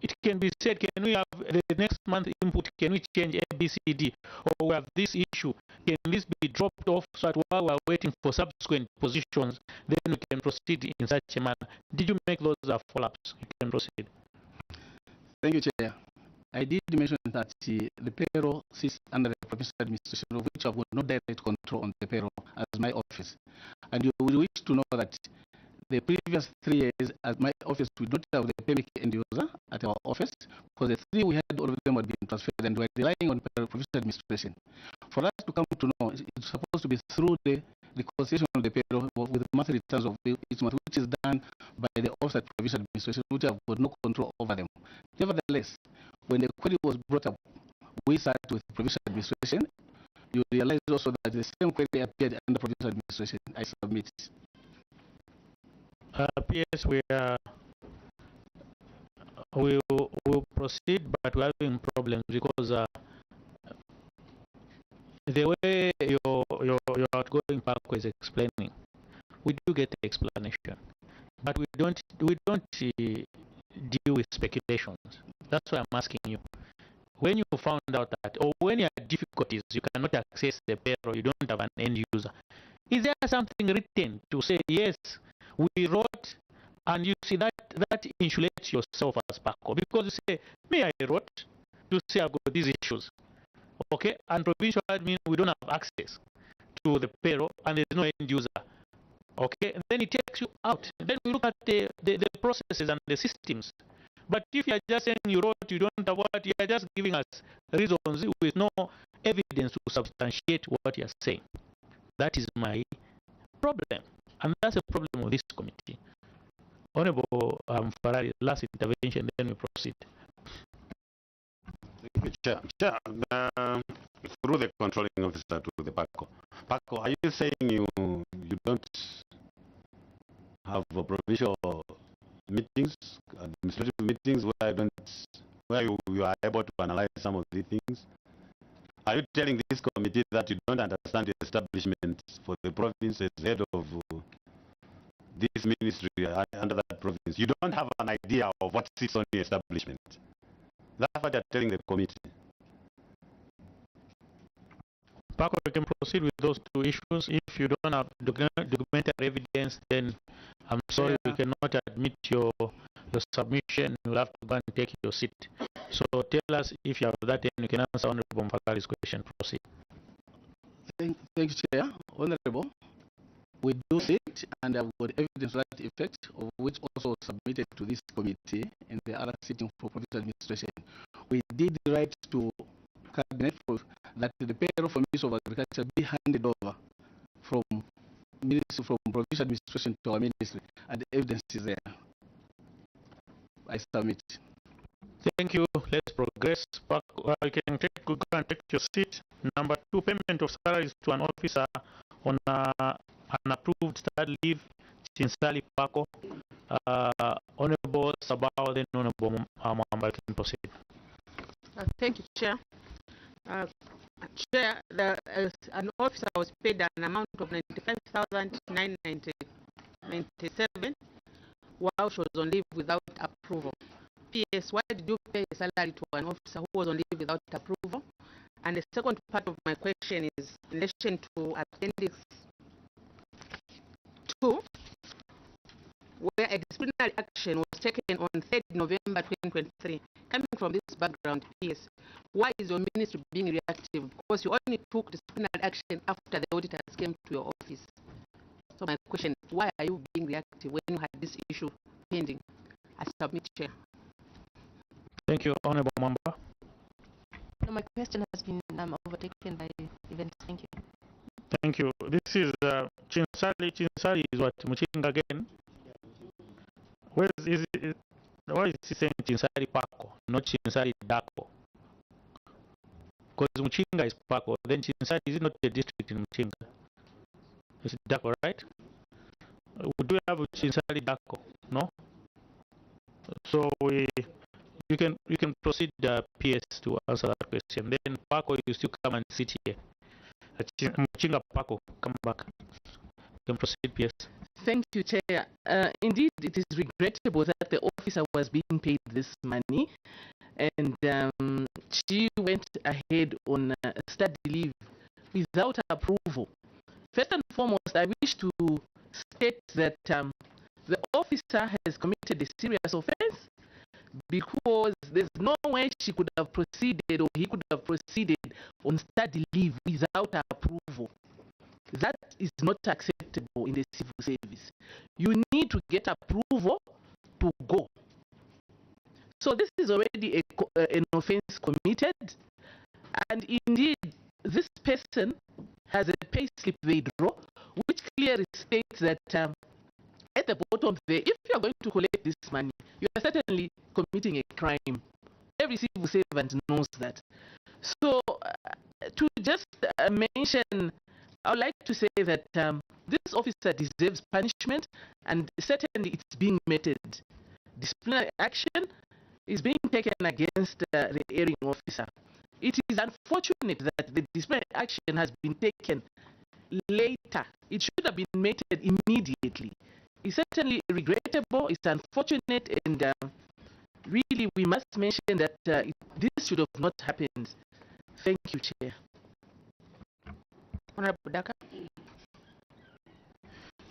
It can be said, can we have the next month input, can we change ABCD, or we have this issue, can this be dropped off so that while we're waiting for subsequent positions, then we can proceed in such a manner. Did you make those follow-ups? You can proceed. Thank you, Chair. I did mention that the payroll sits under the provincial administration, of which I have no direct control on the payroll as my office. And you will wish to know that the previous 3 years at my office, we don't have the PMK end user at our office, because the 3 we had, all of them had been transferred, and we are relying on provincial administration. For us to come to know, it's supposed to be through the reconciliation of the payroll with monthly returns of each month, which is done by the office at provincial administration, which have got no control over them. Nevertheless, when the query was brought up, we sat with provincial administration. You realize also that the same query appeared under provincial administration. I submit. PS, we'll proceed, but we're having problems because the way your outgoing Paco is explaining, we do get the explanation, but we don't deal with speculations. That's why I'm asking you. When you found out that, or when you had difficulties, you cannot access the payroll, you don't have an end user, is there something written to say, yes, we wrote, and you see that insulates yourself as Paco? Because you say, me, I wrote, you say I've got these issues. Okay, and provincial admin, we don't have access to the payroll, and there's no end user. Okay, and then it takes you out. And then we look at the processes and the systems. But if you are just saying you wrote, you don't have what, you are just giving us reasons with no evidence to substantiate what you are saying. That is my problem. And that's a problem of this committee. Honorable Ferrari, last intervention, then we proceed. Chair, through the controlling officer to the Paco. Paco, are you saying you don't have provincial meetings, administrative meetings, where you are able to analyze some of these things? Are you telling this committee that you don't understand the establishment for the province as head of this ministry under that province? You don't have an idea of what sits on the establishment. That's what you're telling the committee. Paco, we can proceed with those 2 issues. If you don't have documentary evidence, then I'm sorry, we cannot admit your submission. You'll have to go and take your seat. So tell us if you have that, and you can answer Honorable Mpalari's question. Proceed. Thank you, Chair. Honorable, we do it, and I've got evidence to that effect, of which also submitted to this committee in the other sitting for provincial administration. We did write to Cabinet that the payroll for Ministry of Agriculture be handed over from provincial administration to our ministry, and the evidence is there. I submit. Thank you. Let's progress. You can go and take your seat. Number 2, payment of salaries to an officer on an approved study leave. Chinsali Paco, Honorable Sabao, then Honorable Mwamba can proceed. Thank you, Chair. Chair, an officer was paid an amount of 95,997 while she was on leave without approval. PS, why did you pay a salary to an officer who was on leave without approval? And the second part of my question is in relation to Appendix 2, where a disciplinary action was taken on 3rd November 2023. Coming from this background, PS, why is your ministry being reactive? Because you only took disciplinary action after the auditors came to your office. So my question, why are you being reactive when you had this issue pending? I submit, Chair. Thank you, Honorable Mwamba. No, my question has been overtaken by events. Thank you. Thank you. This is Chinsali. Chinsali is what? Muchinga again? Why is he saying Chinsali Paco, not Chinsali Dako? Because Muchinga is Paco, then Chinsali is not a district in Muchinga. It's Dako, right? Do we have Chinsali Dako? No? So you can proceed PS to answer that question. Then Paco, you still come and sit here. Muchinga Paco, come back. You can proceed, PS. Thank you, Chair. Indeed, it is regrettable that the officer was being paid this money, and she went ahead on study leave without approval. First and foremost, I wish to state that the officer has committed a serious offense, because there's no way she could have proceeded or he could have proceeded on study leave without approval. That is not acceptable in the civil service. You need to get approval to go. So this is already an offense committed, and indeed this person has a pay slip they draw, which clearly states that at the bottom there, if you are going to collect this money, you are certainly committing a crime. Every civil servant knows that. So to just mention, I would like to say that this officer deserves punishment, and certainly it's being meted. Disciplinary action is being taken against the erring officer. It is unfortunate that the disciplinary action has been taken later. It should have been meted immediately. It's certainly regrettable, it's unfortunate, and really we must mention that this should have not happened. Thank you, Chair. Honorable Daka.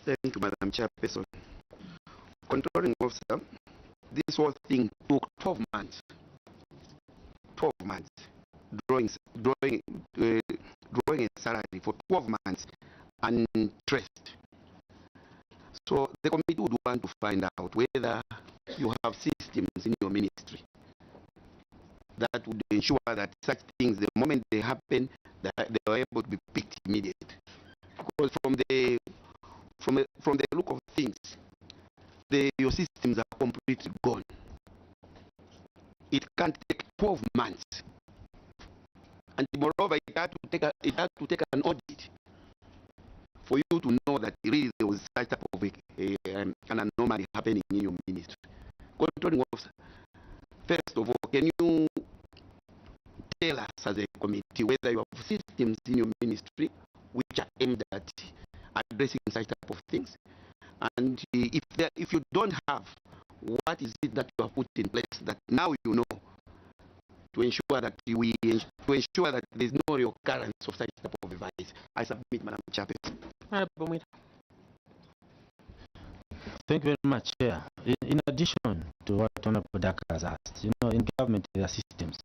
Thank you, Madam Chairperson. Controlling officer, this whole thing took 12 months. 12 months. Drawing a salary for 12 months untraced. So the committee would want to find out whether you have systems in your ministry that would ensure that such things, the moment they happen, that they are able to be picked immediately. Because from the look of things, your systems are completely gone. It can't take 12 months, and moreover, it had to take an audit for you to know that really there was such type of an anomaly happening in your ministry. Controlling officer, first of all, can you tell us as a committee whether you have systems in your ministry which are aimed at addressing such type of things? And if you don't have, what is it that you have put in place that now you know to ensure that there is no reoccurrence of such type of advice? I submit, Madam Chairperson. Thank you very much, Chair. In addition to what Honorable Daka has asked, in government there are systems.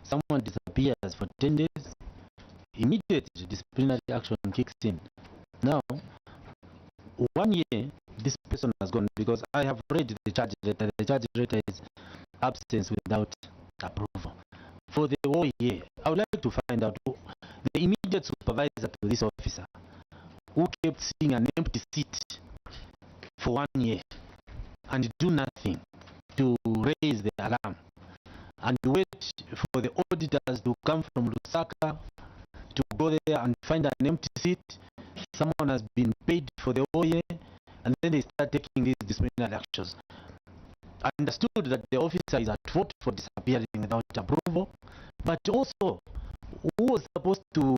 Someone disappears for 10 days, immediately disciplinary action kicks in. Now, 1 year, this person has gone, because I have read the charge letter. The charge letter is absence without approval. For the whole year, I would like to find out the immediate supervisor to this officer who kept seeing an empty seat for 1 year and do nothing to raise the alarm and wait for the auditors to come from Lusaka to go there and find an empty seat. Someone has been paid for the whole year, and then they start disciplinary actions. Understood that the officer is at fault for disappearing without approval, but also who was supposed to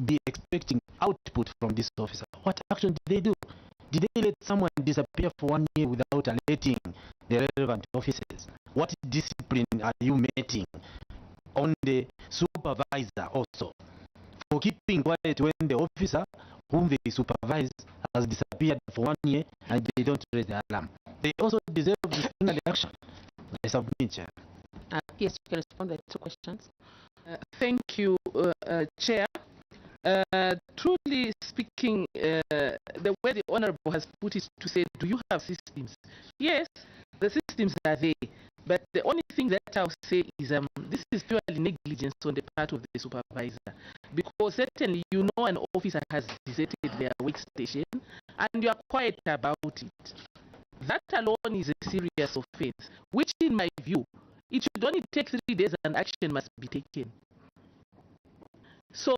be expecting output from this officer? What action did they do? Did they let someone disappear for 1 year without alerting the relevant officers? What discipline are you meting on the supervisor also for keeping quiet when the officer whom they supervise has disappeared for 1 year and they don't raise the alarm? They also deserve disciplinary action. I submit, Chair. Yes, you can respond to the two questions. Thank you, Chair. Truly speaking, the way the Honorable has put it to say, do you have systems? Yes, the systems are there, but the only thing that I'll say is this is purely negligence on the part of the supervisor, because certainly you know an officer has deserted their workstation and you are quiet about it. That alone is a serious offense, which in my view, it should only take 3 days and action must be taken. So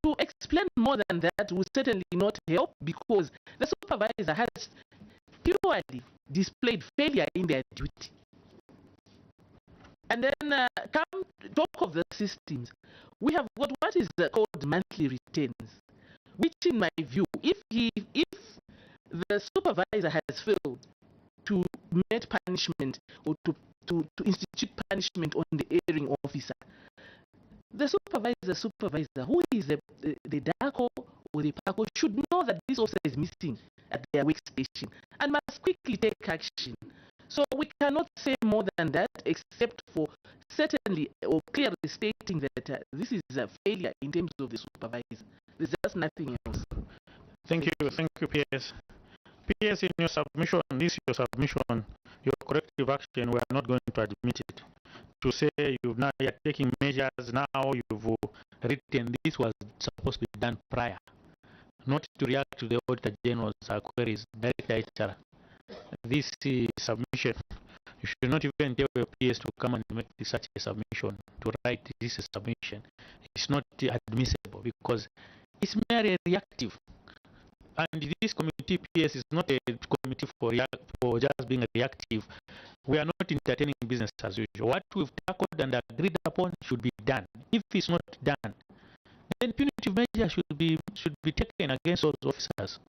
to explain more than that will certainly not help, because the supervisor has purely displayed failure in their duty. And then come talk of the systems. We have got what is called monthly returns, which in my view, if the supervisor has failed to make punishment or to institute punishment on the erring officer, the supervisor, who is the DACO or the PACO, should know that this officer is missing at their workstation and must quickly take action. So we cannot say more than that, except for certainly or clearly stating that this is a failure in terms of the supervisor. There's just nothing else. Thank you, PS. PS, in your submission, your corrective action, we are not going to admit it. To say you're taking measures now, you've written this was supposed to be done prior, not to react to the Auditor General's queries, Director HR. This submission, you should not even tell your PS to come and make such a submission, to write this submission. It's not admissible because it's merely reactive. And this committee, PS, is not a committee for just being reactive. We are not entertaining business as usual. What we've tackled and agreed upon should be done. If it's not done, then punitive measures should be taken against those officers.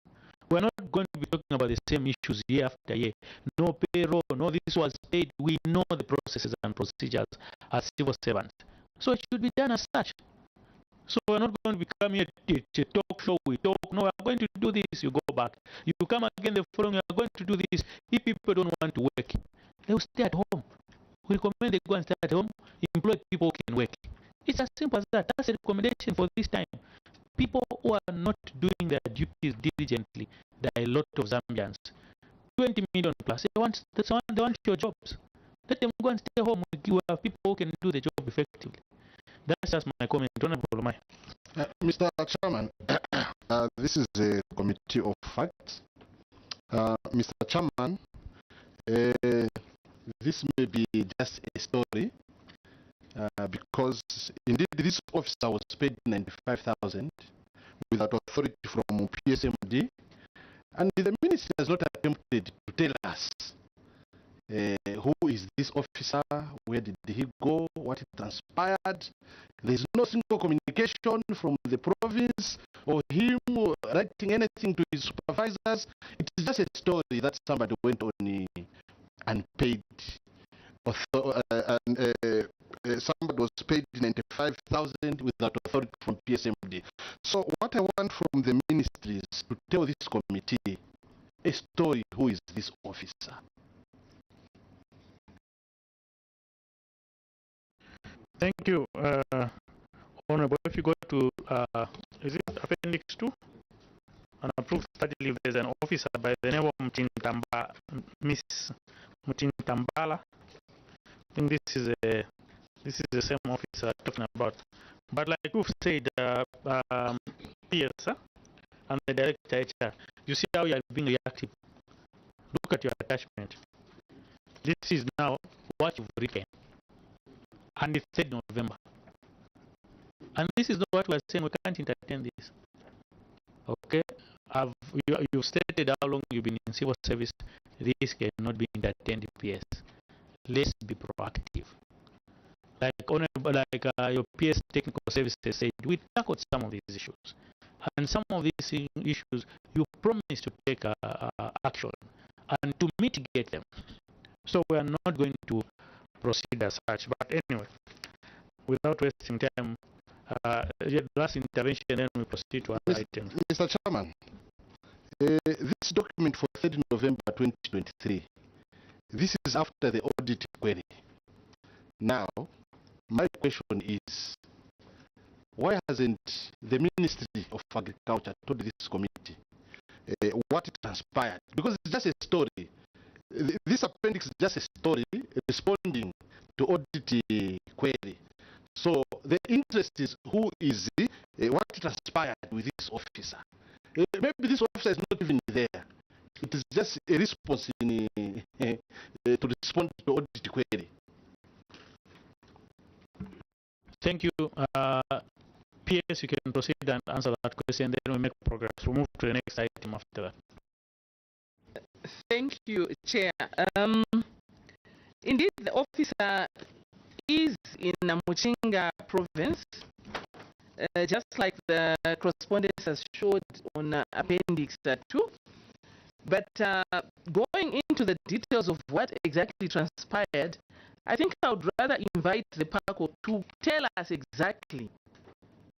We're not going to be talking about the same issues year after year. No payroll, no this was paid. We know the processes and procedures as civil servants. So it should be done as such. So we're not going to become here to talk show, we talk. No, we're going to do this, you go back. You come again the following, we're going to do this. If people don't want to work, they will stay at home. We recommend they go and stay at home, employ people who can work. It's as simple as that. That's a recommendation for this time. People who are not doing their duties diligently, there are a lot of Zambians. 20 million plus, they want your jobs. Let them go and stay home. We have people who can do the job effectively. That's just my comment. Honorable Mai. Mr. Chairman, this is a committee of facts. Mr. Chairman, this may be just a story because indeed this officer was paid 95,000 without authority from PSMD, and the ministry has not attempted to tell us who is this officer, where did he go, what transpired. There is no single communication from the province or him writing anything to his supervisors. It is just a story that somebody went on unpaid. Somebody was paid 95,000 without authority from PSMD. So what I want from the ministry is to tell this committee a story, who is this officer. Thank you, Honorable. If you go to, is it Appendix 2? An approved study leave, there's an officer by the name of Miss Mutintambala. I think this is the same officer I'm talking about. But like you've said, PS and the Director HR, you see how you are being reactive. Look at your attachment. This is now what you've written. And it's 3rd November. And this is not what we're saying. We can't entertain this. Okay? You've stated how long you've been in civil service. this cannot be entertained, PS. Let's be proactive. Like your PS Technical Services said, we tackled some of these issues. And some of these issues, you promise to take action and to mitigate them. So we are not going to proceed as such. But anyway, without wasting time, last intervention, then we proceed to other items. Mr. Chairman, this document for 3rd November 2023, this is after the audit query. Now, my question is, why hasn't the Ministry of Agriculture told this committee what transpired? Because it's just a story. This appendix is just a story responding to audit query. So the interest is who is what transpired with this officer. Maybe this officer is not even there. It is just a response to respond to audit query. Thank you. PS, you can proceed and answer that question, then we make progress. We'll move to the next item after that. Thank you, Chair. Indeed, the officer is in Muchinga province, just like the correspondence has showed on Appendix 2. But going into the details of what exactly transpired, I think I would rather invite the PACO to tell us exactly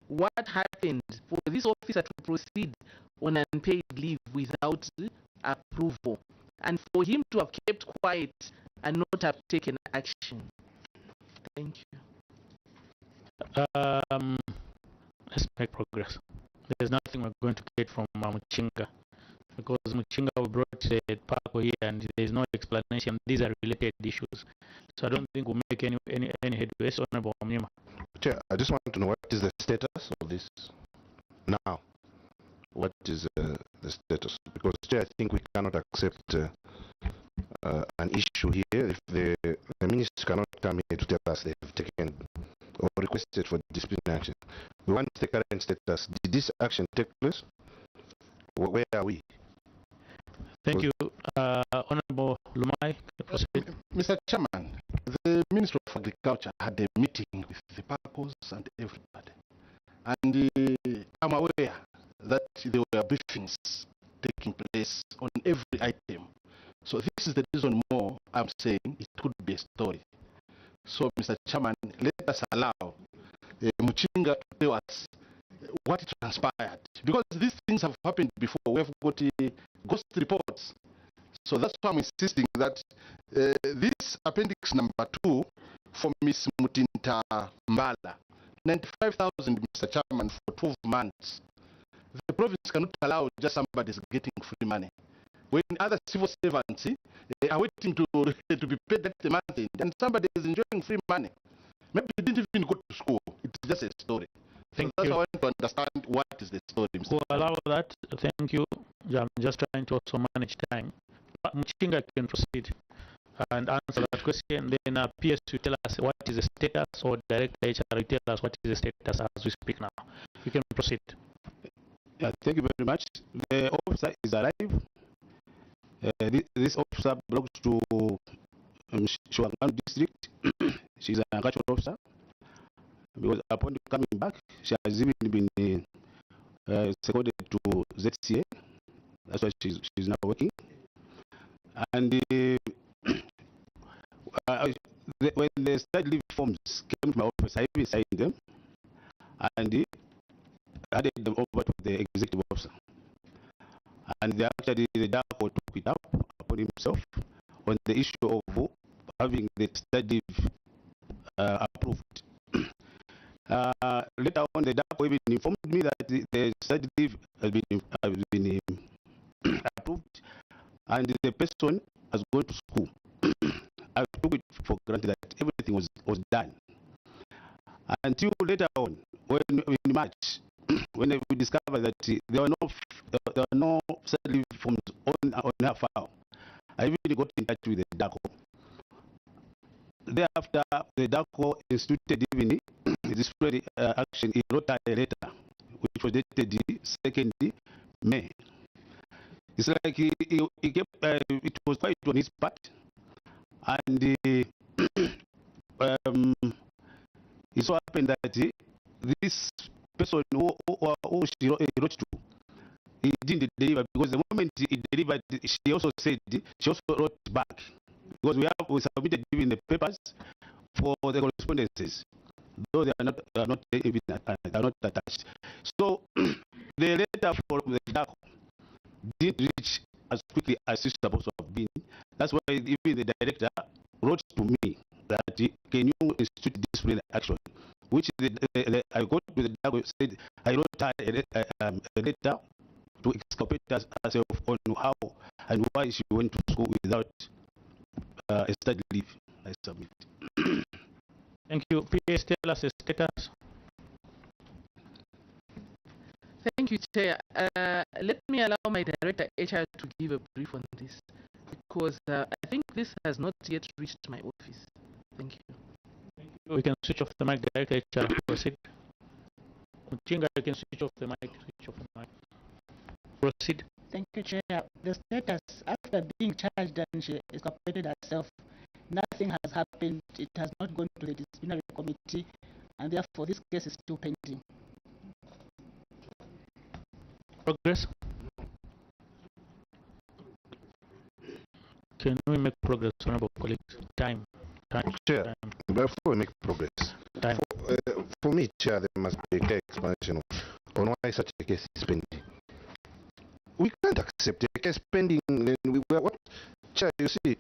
what happened for this officer to proceed on unpaid leave without approval, and for him to have kept quiet and not have taken action. Thank you. Let's make progress. There's nothing we're going to get from Muchinga, because Muchinga we brought the PACO here and there's no explanation. These are related issues. So I don't think we'll make any headway. Honorable Mnima. Chair, I just want to know what is the status of this now. What is the status? Because, Chair, I think we cannot accept an issue here if the minister cannot come here to tell us they have taken or requested for disciplinary action. We want the current status. Did this action take place? Where are we? Thank you. Honorable Lumai, proceed. Mr. Chairman, the Minister of Agriculture had a meeting with the PACOs and everybody. And I'm aware that there were briefings taking place on every item. So this is the reason more I'm saying it could be a story. So, Mr. Chairman, let us allow Muchinga to tell us what transpired. Because these things have happened before. We have got ghost reports. So that's why I'm insisting that this appendix number 2 for Ms. Mutinta Mbala, 95,000, Mr. Chairman, for 12 months. The province cannot allow just somebody getting free money. When other civil servants are waiting to be paid at the month end, and somebody is enjoying free money. Maybe they didn't even go to school. It's just a story. So that's why I want to understand what is the story, Mr. We'll allow that. Thank you. I'm just trying to also manage time. Muchinga can proceed and answer that question. Then PS will tell us what is the status, or Director HR will tell us what is the status as we speak now. You can proceed. Yeah, thank you very much. The officer is alive. This officer belongs to Shuangan district. She's an agricultural officer. Because upon coming back, she has even been seconded to ZCA. That's why she's now working. And when the study leave forms came to my office, I even signed them and added them over to the executive officer. And actually, the DACO took it up upon himself on the issue of having the study leave approved. Later on, the DACO even informed me that the study leave has been approved and the person has gone to school. I took it for granted that everything was done. Until later on, when in March, when we discovered that there were no study leave forms on her file, I really got in touch with the DACO. Thereafter, the DACO instituted even disciplinary action. He wrote a letter which was dated the 2nd May. He It's like he kept, it was quite on his part, and um, it so happened that this person who she wrote to, he didn't deliver, because the moment he delivered, she also said, she also wrote back, because we submitted even the papers for the correspondences, though they are not even are not attached. So the letter for the DACO didn't reach as quickly as it's supposed to have been. That's why even the director wrote to me that can you institute disciplinary action, which I got to the DACO, said I wrote her a letter to exculpate herself on how and why she went to school without a study leave. I submit. Thank you. PS, tell us the status. Thank you, Chair. Let me allow my Director HR to give a brief on this, because I think this has not yet reached my office. Thank you. We can switch off the mic, Director HR. Proceed. Chinga, you can switch off the mic. Switch off the mic. Proceed. Thank you, Chair. The status, after being charged and she exculpated herself, nothing has happened. It has not gone to the disciplinary committee, and therefore this case is still pending. Progress. Can we make progress, honorable colleagues? Time. Chair, time. Before we make progress, time. For me, Chair, there must be a clear explanation on why such a case is pending. We can't accept a case pending. What, Chair, you see,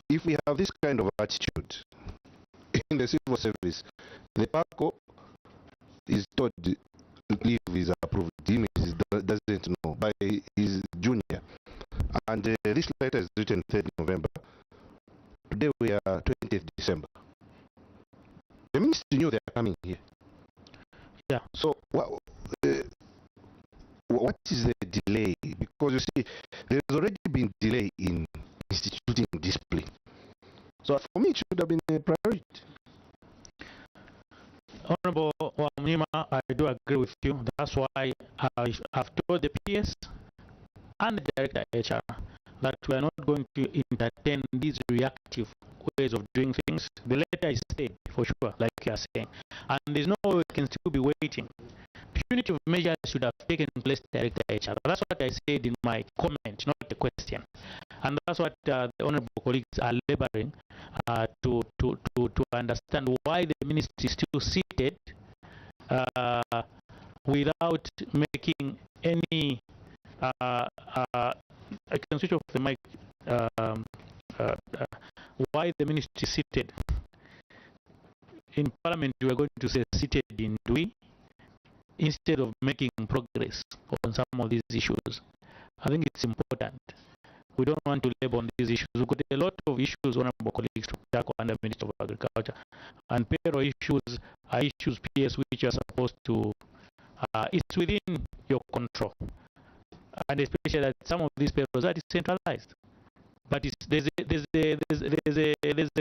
if we have this kind of attitude in the civil service, the PACO is told leave is approved, doesn't know by his junior, and this letter is written 3rd November. Today we are 20th December. The ministry knew they are coming here. Yeah. So what is the delay? Because you see, there has already been delay in instituting discipline. So for me, it should have been a priority. Honorable Wamnima, I do agree with you. That's why I've told the PS and the Director HR that we are not going to entertain these reactive ways of doing things. The letter is stayed, for sure, like you are saying. And there's no way we can still be waiting. Punitive measures should have taken place, Director HR. That's what I said in my comment, not the question. And that's what the honorable colleagues are laboring to understand why the ministry is still seated without making any I can switch off the mic. Why the ministry is seated in Parliament? We are going to say seated in Dui instead of making progress on some of these issues. I think it's important. We don't want to labor on these issues. We've got a lot of issues, honorable colleagues, to tackle under Minister of Agriculture. And payroll issues are issues, PS, which are supposed to, it's within your control. And especially that some of these payrolls are decentralized. But there's a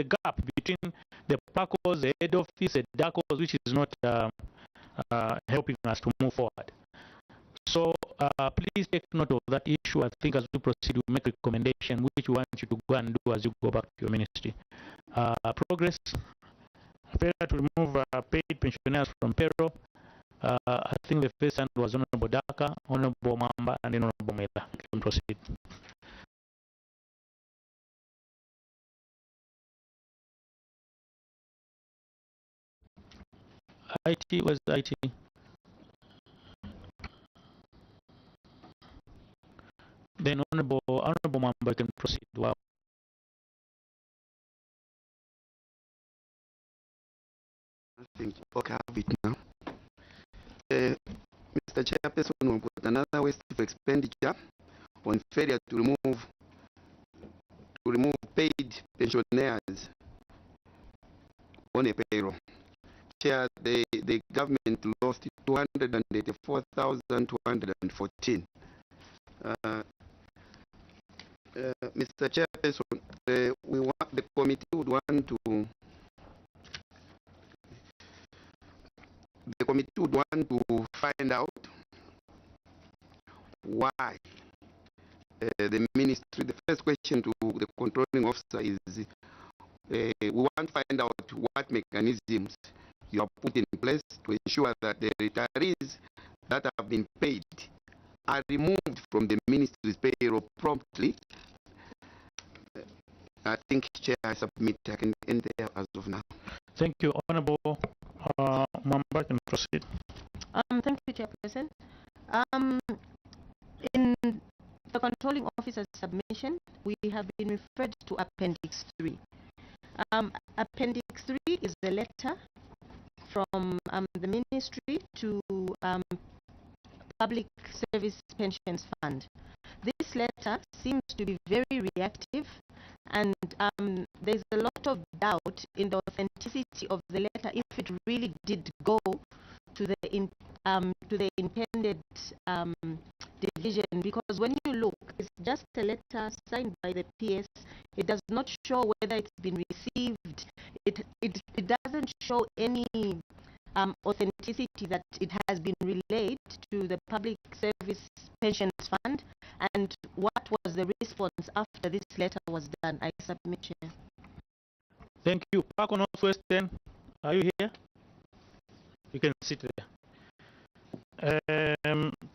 gap between the PACOs, the head office, the DACOs, which is not helping us to move forward. So please take note of that issue. I think as we proceed, we make a recommendation which we want you to go and do as you go back to your ministry. Progress. Failure to remove paid pensioners from payroll. I think the first hand was Honorable Daka, Honorable Mamba, and then Honorable Mela. You can proceed. IT was IT. Then Honorable Mamba can proceed. Wow. Okay, I have it now. Mr. Chairperson will put another waste of expenditure on failure to remove paid pensioners on a payroll. Chair, the government lost 284,214. Mr. Chairperson, the committee would want to find out why the ministry. The first question to the controlling officer is we want to find out what mechanisms you have put in place to ensure that the retirees that have been paid are removed from the ministry's payroll promptly. I think, Chair, I submit. I can end there as of now. Thank you, Honorable Member. Can proceed. Thank you, Chairperson. In the controlling officer's submission, we have been referred to Appendix 3. Appendix 3 is the letter from the ministry to Public Service Pensions Fund. This letter seems to be very reactive, and there's a lot of doubt in the authenticity of the letter if it really did go to the intended division, because when you look, it's just a letter signed by the PS. It does not show whether it's been received. It doesn't show any authenticity that it has been relayed to the Public Service Pensions Fund, and what was the response after this letter was done. I submit, Chair. Thank you. Paco Northwestern, are you here? You can sit there.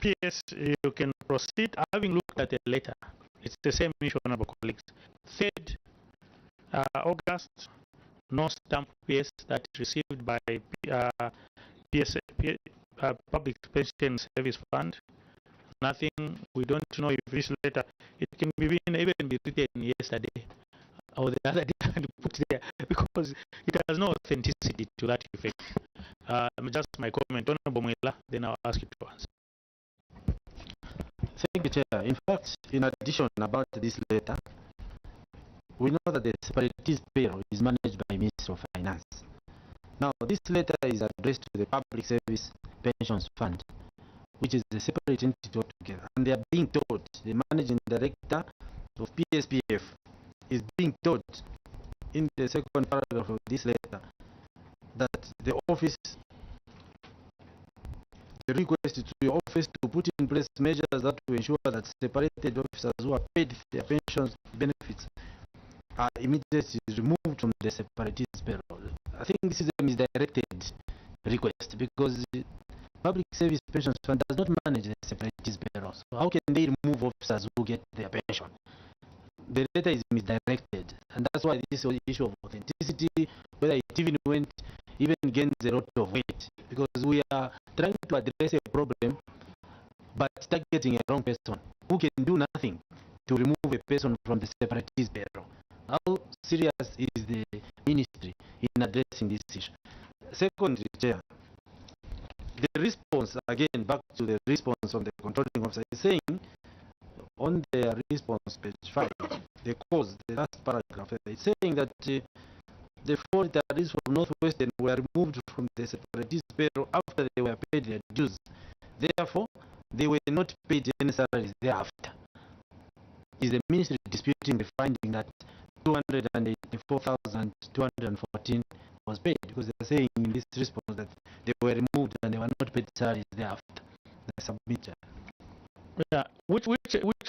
PS, you can proceed. Having looked at the letter, it's the same issue, honorable colleagues. 3rd August, no stamp PS that is received by Public Pension Service Fund. Nothing. We don't know if this letter, it can be even be written yesterday or the other day and put there, because it has no authenticity to that effect. Just my comment, Honorable Mwela, then I'll ask you to answer. Thank you, Chair. In fact, in addition about this letter, we know that the separatist payroll is managed by Ministry of Finance. Now, this letter is addressed to the Public Service Pensions Fund, which is a separate entity altogether. And they are being told, the managing director of PSPF is being told in the second paragraph of this letter that the office, the request to your office to put in place measures that will ensure that separated officers who are paid their pensions benefits are immediately removed from the separatist payroll. I think this is a misdirected request, because the Public Service Pensions Fund does not manage the separatist payroll. So how can they remove officers who get their pension? The letter is misdirected, and that's why this issue of authenticity, whether it even gains a lot of weight, because we are trying to address a problem but targeting a wrong person who can do nothing to remove a person from the separatist payroll. How serious is the ministry in addressing this issue? Secondly, Chair, the response, again, back to the response from the controlling officer, is saying on the response, page 5, the cause, the last paragraph, it's saying that the 4 retirees from Northwestern were removed from the separatist payroll after they were paid their dues. Therefore, they were not paid any salaries thereafter. Is the ministry disputing the finding that 284,214 was paid? Because they're saying in this response that they were removed and they were not paid salaries thereafter. I submit. Yeah, which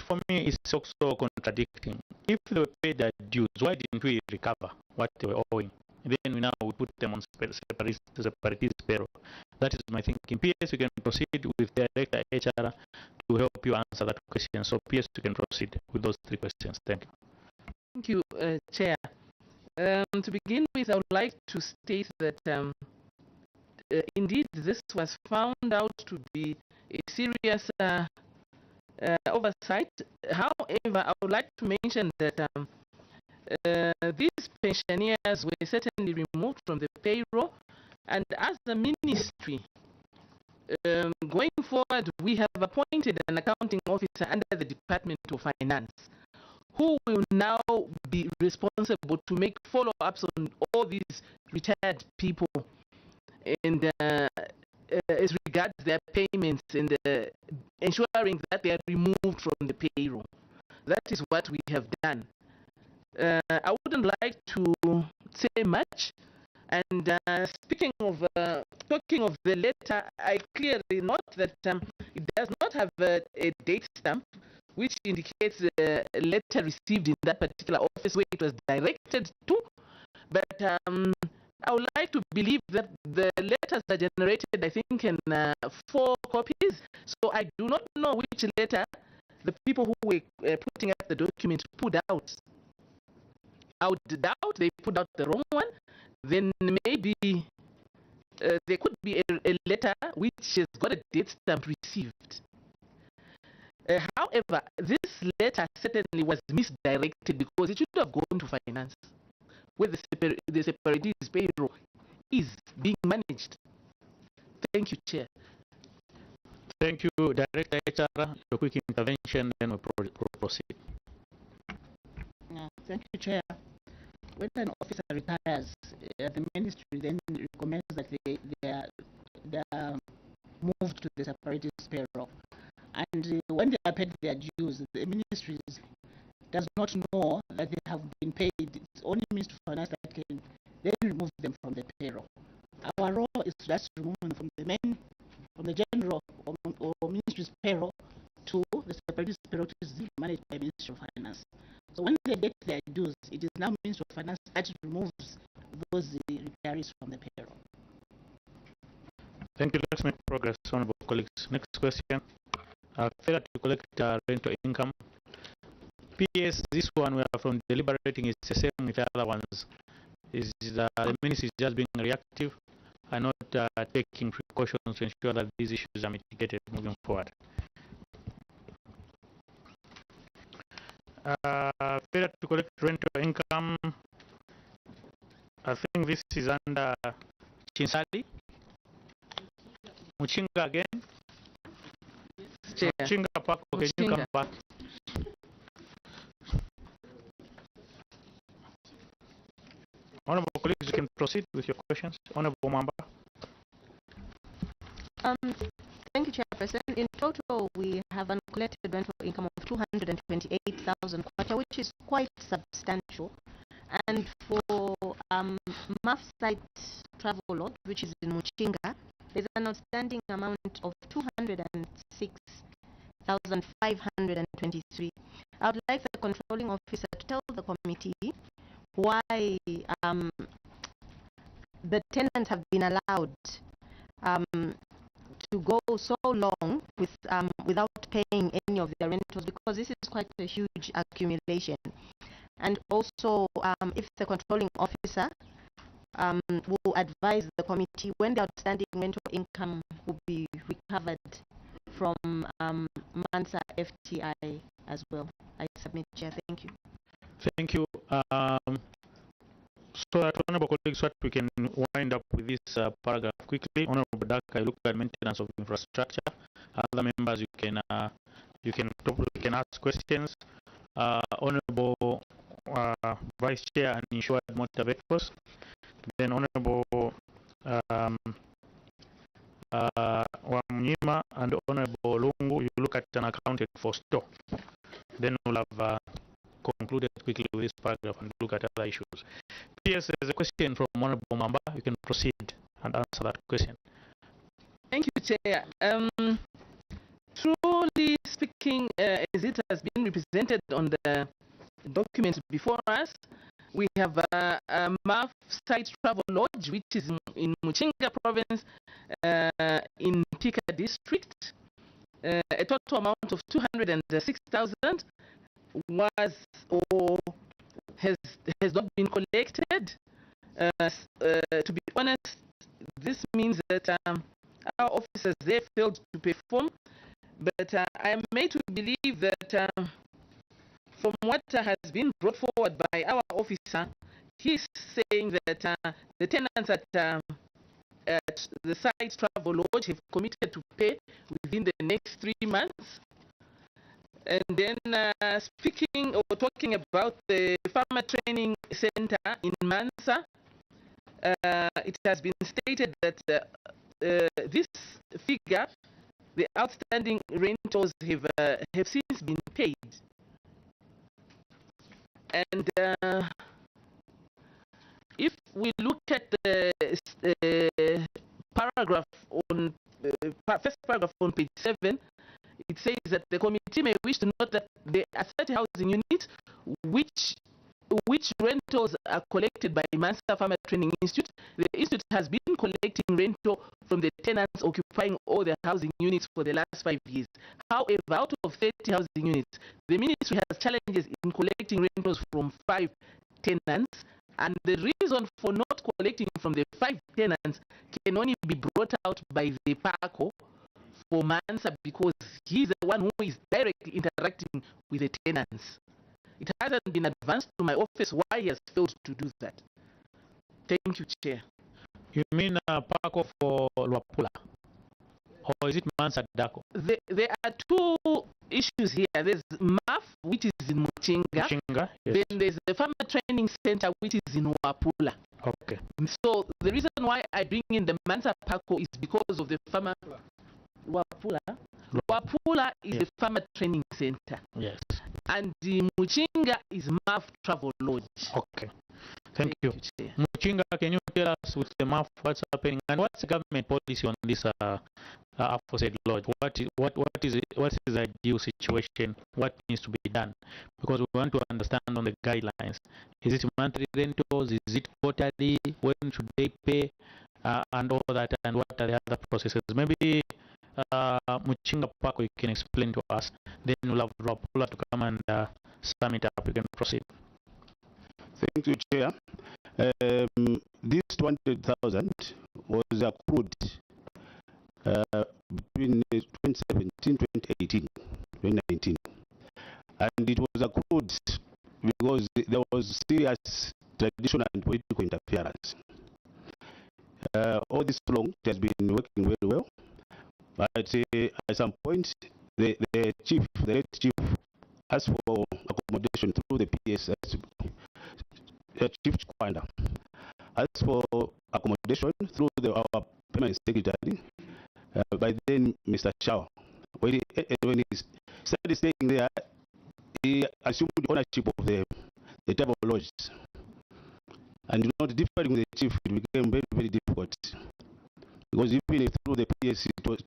for me is also contradicting. If they were paid their dues, why didn't we recover what they were owing? Then we put them on separatist payroll. That is my thinking. PS, you can proceed with Director HR to help you answer that question. So PS, you can proceed with those 3 questions. Thank you. Thank you, Chair. To begin with, I would like to state that indeed this was found out to be a serious oversight. However, I would like to mention that these pensioners were certainly removed from the payroll, and as the ministry, going forward, we have appointed an accounting officer under the Department of Finance, who will now be responsible to make follow-ups on all these retired people, and as regards their payments, and ensuring that they are removed from the payroll. That is what we have done. I wouldn't like to say much. And talking of the letter, I clearly note that it does not have a date stamp, which indicates the letter received in that particular office where it was directed to. But I would like to believe that the letters are generated, I think, in 4 copies. So I do not know which letter the people who were putting up the document put out. I would doubt they put out the wrong one. Then maybe there could be a letter which has got a date stamp received. However, this letter certainly was misdirected because it should have gone to finance, where the separatist payroll is being managed. Thank you, Chair. Thank you, Director HR. Your quick intervention, then we'll proceed. Thank you, Chair. When an officer retires, the ministry then recommends that they are moved to the separatist payroll. And when they are paid their dues, the ministry does not know that they have been paid. It's only Ministry of Finance that can then remove them from the payroll. Our role is just to remove them from the general or ministry's payroll to the separatist payroll, which is managed by Ministry of Finance. So when they get their dues, it is now Ministry of Finance that removes those retirees from the payroll. Thank you. Let's make progress, honorable colleagues. Next question. Failure to collect rental income. PS, this one we are from deliberating is the same with the other ones. Is the ministry is just being reactive and not taking precautions to ensure that these issues are mitigated moving forward. Failure to collect rental income. I think this is under Chinsali. Muchinga again. Muchinga Park, okay, you come back. Honorable colleagues, you can proceed with your questions. Honorable Mamba. Thank you, Chairperson. In total, we have uncollected rental income of 228,000 kwacha, which is quite substantial. And for MAF site travel lodge, which is in Muchinga, there's an outstanding amount of 206,523. I would like the controlling officer to tell the committee why the tenants have been allowed to go so long with without paying any of their rentals, because this is quite a huge accumulation. And also, if the controlling officer will advise the committee when the outstanding rental income will be recovered from Mansa FTI as well. I submit, Chair. Thank you. Thank you. So that, honorable colleagues, what we can wind up with this paragraph quickly. Honorable Daka, I look at maintenance of infrastructure. Other members, you can ask questions. Honorable Vice Chair and insured motor vehicles. Then Honorable Wamnyima and Honorable Lungu, you look at an accounted for store. Then we'll have concluded quickly with this paragraph and look at other issues. P.S. There's a question from Honorable Mamba. You can proceed and answer that question. Thank you, Chair. Truly speaking, as it has been represented on the document before us, we have a MAF site travel lodge, which is in Muchinga province, in Pika district. A total amount of 206,000 was or has not been collected. To be honest, this means that our officers there failed to perform. But I am made to believe that from what has been brought forward by our officer, he's saying that the tenants at the site travel lodge have committed to pay within the next 3 months. And then speaking or talking about the farmer training center in Mansa, it has been stated that this figure, the outstanding rentals have since been paid. And if we look at the paragraph on first paragraph on page 7, it says that the committee may wish to note that there are 30 housing units which rentals are collected by Mansa Farmer Training Institute. The institute has been collecting rental from the tenants occupying all the housing units for the last 5 years. However, out of 30 housing units, the ministry has challenges in collecting rentals from 5 tenants, and the reason for not collecting from the 5 tenants can only be brought out by the PACO for Mansa, because he's the one who is directly interacting with the tenants. It hasn't been advanced to my office why he has failed to do that. Thank you, Chair. You mean Paco for Luapula? Or is it Mansa Dako? There are 2 issues here. There's MAF, which is in Muchinga. Yes. Then there's the Farmer Training Center, which is in Luapula. Okay. So the reason why I bring in the Mansa Paco is because of the Farmer Luapula. Luapula is the Farmer Training Center. Yes. And the Muchinga is MAF Travel Lodge. Okay. Thank you. Muchinga, can you tell us with the map what's happening and what's the government policy on this aforesaid lodge? What is the ideal situation? What needs to be done? Because we want to understand on the guidelines. Is it monthly rentals? Is it quarterly? When should they pay? And all that, and what are the other processes? Maybe Muchinga Park, you can explain to us. Then we'll have Rapula to come and sum it up. We can proceed. Thank you, Chair. This 200,000 was accrued between 2017, 2018, 2019. And it was accrued because there was serious traditional and political interference. All this long, it has been working very well. But at some point, the late chief asked for accommodation through the PS. Chief Kwanda asked for accommodation through our permanent secretary, by then Mr. Shaw. When he started staying there, he assumed ownership of the table lodges. And not differing with the chief, it became very, very difficult. Because even through the PS, it was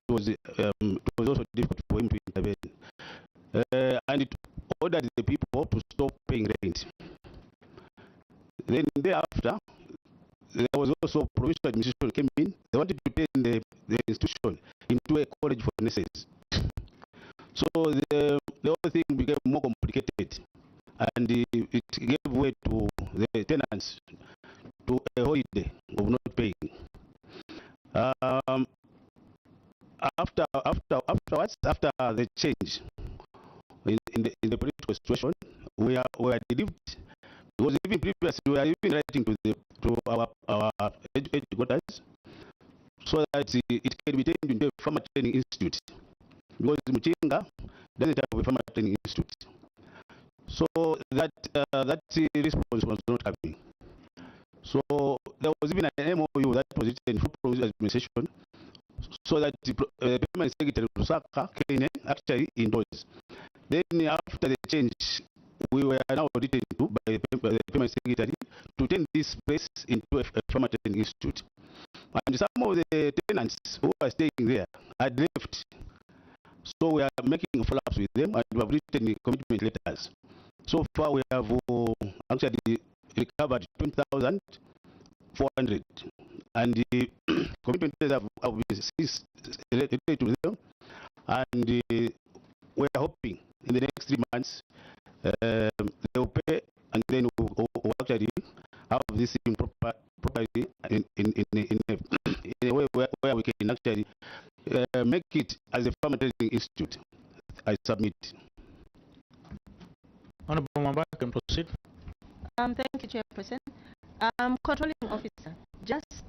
also difficult for him to intervene. And it ordered the people to stop paying rent. Then thereafter, there was also provincial administration came in. They wanted to turn the institution into a college for nurses. So the whole thing became more complicated, and it gave way to the tenants to a holiday of not paying. Afterwards, after the change in the political situation, we are relieved. Because even previously, we are even writing to our headquarters so that it can be turned into a farmer training institute. Because Muchinga doesn't have a farmer training institute. So that response was not coming. So there was even an MOU that was written for provincial administration so that the permanent secretary Lusaka Kenya actually endorsed. Then after the change, we were now written to by the permanent secretary to turn this place into a farmer training institute. And some of the tenants who are staying there had left. So we are making follow-ups with them, and we have written the commitment letters. So far we have actually recovered 20,400, and the commitment letters have been related to them, and we are hoping in the next 3 months they will pay, and then we'll actually have this thing properly in a way where we can actually make it as a farmer training institute. I submit. Honorable Mamba, can proceed. Thank you, Chairperson. Controlling officer, just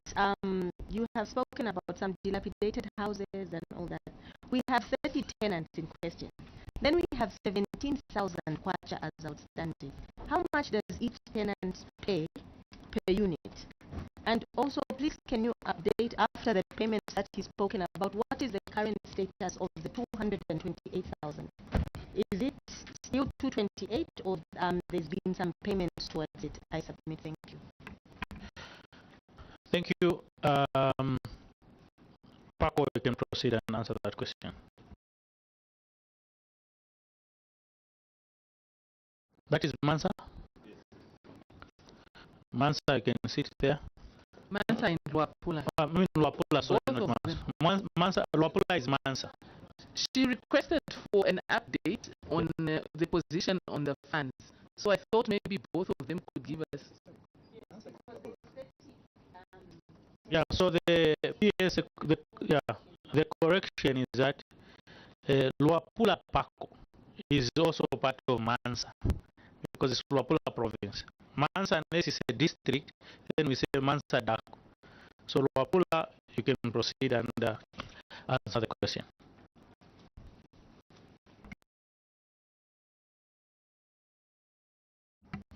you have spoken about some dilapidated houses and all that. We have 30 tenants in question. Then we have 17,000 kwacha as outstanding. How much does each tenant pay per unit? And also, please, can you update after the payments that he's spoken about? What is the current status of the 228,000? Is it still 228, or there's been some payments towards it? I submit. Thank you. Thank you. Paco, you can proceed and answer that question. That is Mansa. Mansa, you can sit there. Mansa in Luapula. I mean Luapula, sorry, Both not of Mansa. Mansa, Luapula is Mansa. She requested for an update on the position on the funds. So I thought maybe both of them could give us. Yeah, so the PS, the correction is that Luapula Paco is also part of Mansa because it's Luapula province. Mansa, unless it's a district, then we say Mansa Dako. So Luapula, you can proceed and answer the question.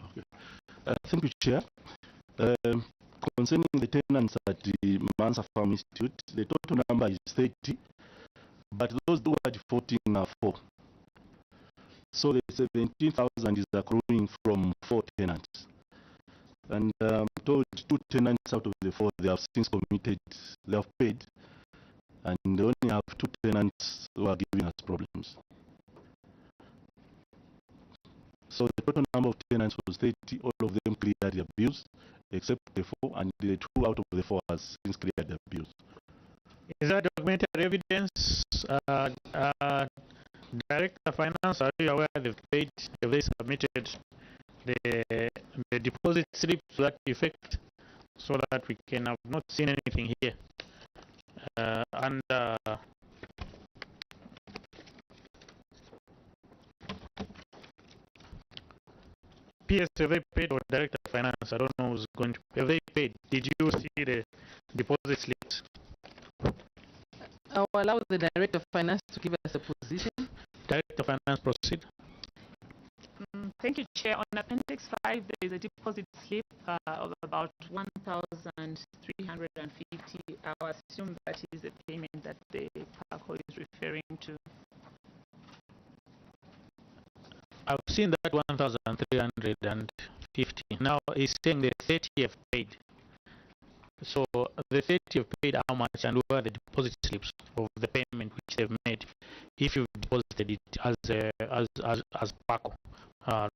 Okay. Thank you, Chair. Concerning the tenants at the Mansa Farm Institute, the total number is 30, but those who are defaulting are 4. So the 17,000 is accruing from 4 tenants. And told 2 tenants out of the 4, they have since committed, they have paid, and they only have 2 tenants who are giving us problems. So the total number of tenants was 30, all of them cleared their bills, except the 4, and the 2 out of the 4 has since cleared their bills. Is that documented evidence? Director of Finance, are you aware they've paid, have they submitted the deposit slip to that effect so that we can have not seen anything here? PS, have they paid, or Director of Finance? I don't know who's going to. Have they paid? Did you see the deposit slips? I'll allow the Director of Finance to give us a position. Director of Finance, proceed. Thank you, Chair. On Appendix 5, there is a deposit slip of about 1,350. I assume that is the payment that the PACO is referring to. I've seen that 1,350. Now he's saying the 30 have paid. So the 30 have paid how much, and where are the deposit slips of the payment which they've made if you've deposited it as PACO,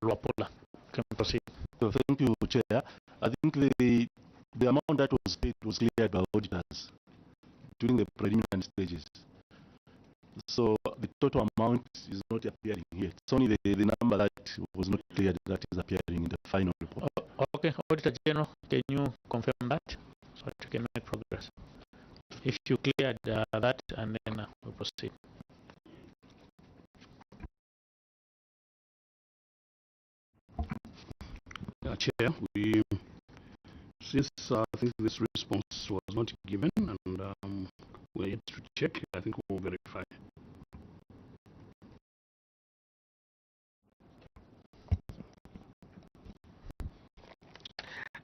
Luapula? Can proceed. So thank you, Chair. I think the amount that was paid was cleared by auditors during the preliminary stages. So the total amount is not appearing here. It's only the number that was not cleared that is appearing in the final report. Okay, Auditor General, can you confirm that so that you can make progress? If you cleared that, and then we'll proceed. Chair, since I think this response was not given, and we're yet to check, I think we'll verify.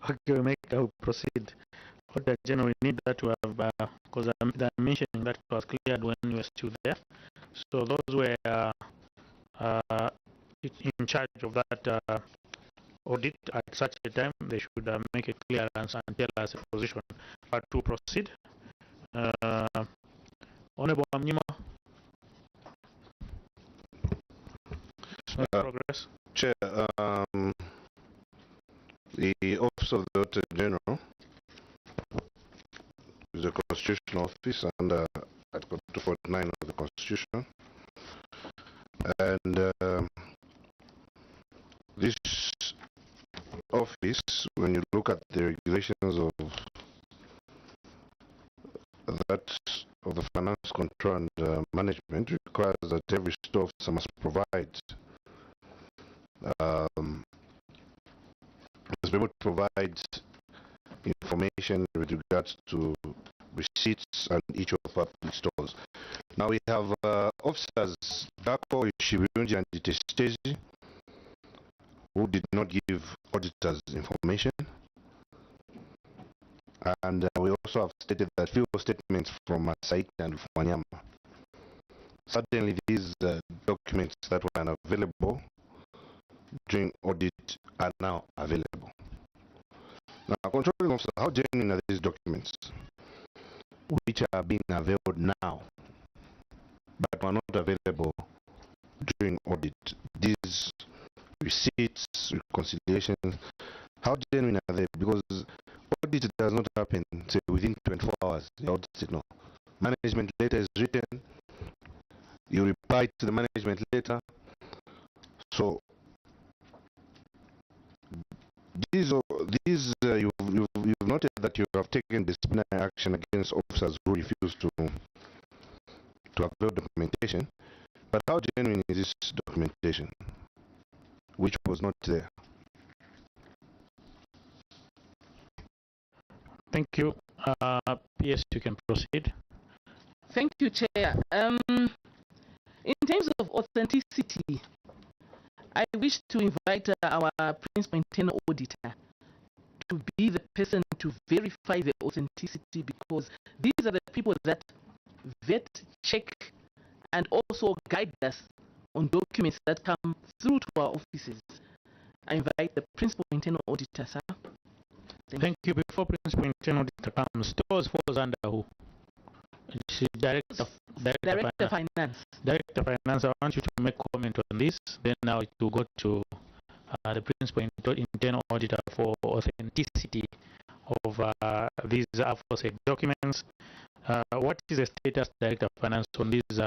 Okay, we'll proceed. Auditor General, we need that to have, because I'm mentioning that it was cleared when you were still there. So those were in charge of that audit at such a time, they should make a clearance and tell us a position. But to proceed, Honorable Amnima, progress. Chair, the Office of the Auditor General is a constitutional office under Article 249 of the Constitution, and this office, when you look at the regulations of the finance control and management, requires that every store officer must provide must be able to provide information with regards to receipts and each of our public stores. Now we have officers Dako, Shibunji and Itestezi who did not give auditors information, and we also have stated that few statements from Said and Fanyama. Certainly these documents that were unavailable during audit are now available. Now, controlling officer, how genuine are these documents which are being availed now but were not available during audit? These receipts, reconciliations. How genuine are they? Because audit does not happen, say, within 24 hours. The audit is no. Management letter is written, you reply to the management letter. So you've noted that you have taken disciplinary action against officers who refuse to upload documentation. But how genuine is this documentation, which was not there? Thank you. PS, you can proceed. Thank you, Chair. In terms of authenticity, I wish to invite our principal internal auditor to be the person to verify the authenticity, because these are the people that vet, check, and also guide us on documents that come through to our offices. I invite the principal internal auditor, sir. Thank you. Before principal internal auditor comes, stores falls under who? She's Director Finance. Director Finance, I want you to make comment on this. Then now it will go to the principal internal auditor for authenticity of these aforesaid documents. What is the status, Director of Finance, on these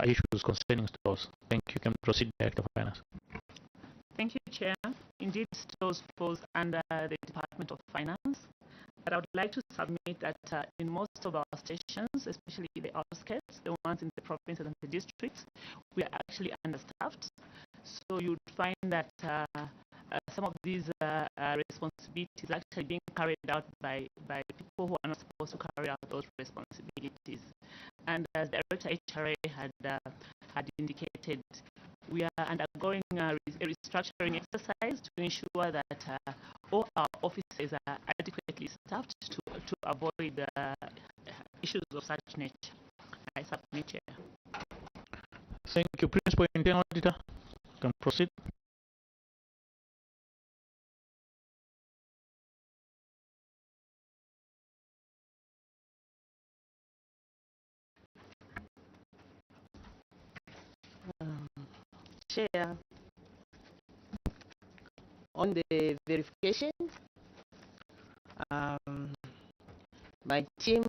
issues concerning stores? Thank you. Can proceed, Director of Finance. Thank you, Chair. Indeed, stores falls under the Department of Finance. But I would like to submit that in most of our stations, especially the outskirts, the ones in the provinces and the districts, we are actually understaffed. So you would find that some of these responsibilities are actually being carried out by people who are not supposed to carry out those responsibilities. And as Director HRA had indicated, we are undergoing a restructuring exercise to ensure that all our offices are adequately staffed to avoid issues of such nature. I submit, Chair. Thank you. Principal Internal Auditor, you can proceed. Chair, on the verification, my team,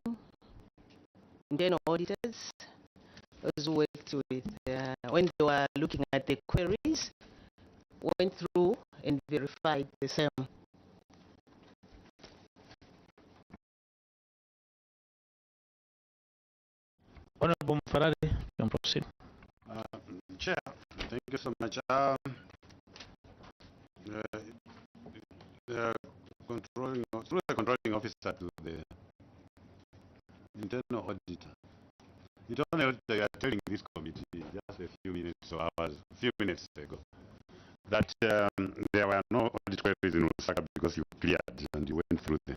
internal auditors, those worked with, when they were looking at the queries, went through and verified the same. Honorable Farade, you can proceed. Chair, thank you so much. Through the controlling officer to the internal auditor, it only helped that you are telling this committee just a few minutes ago that there were no audit queries in Lusaka because you cleared and you went through them.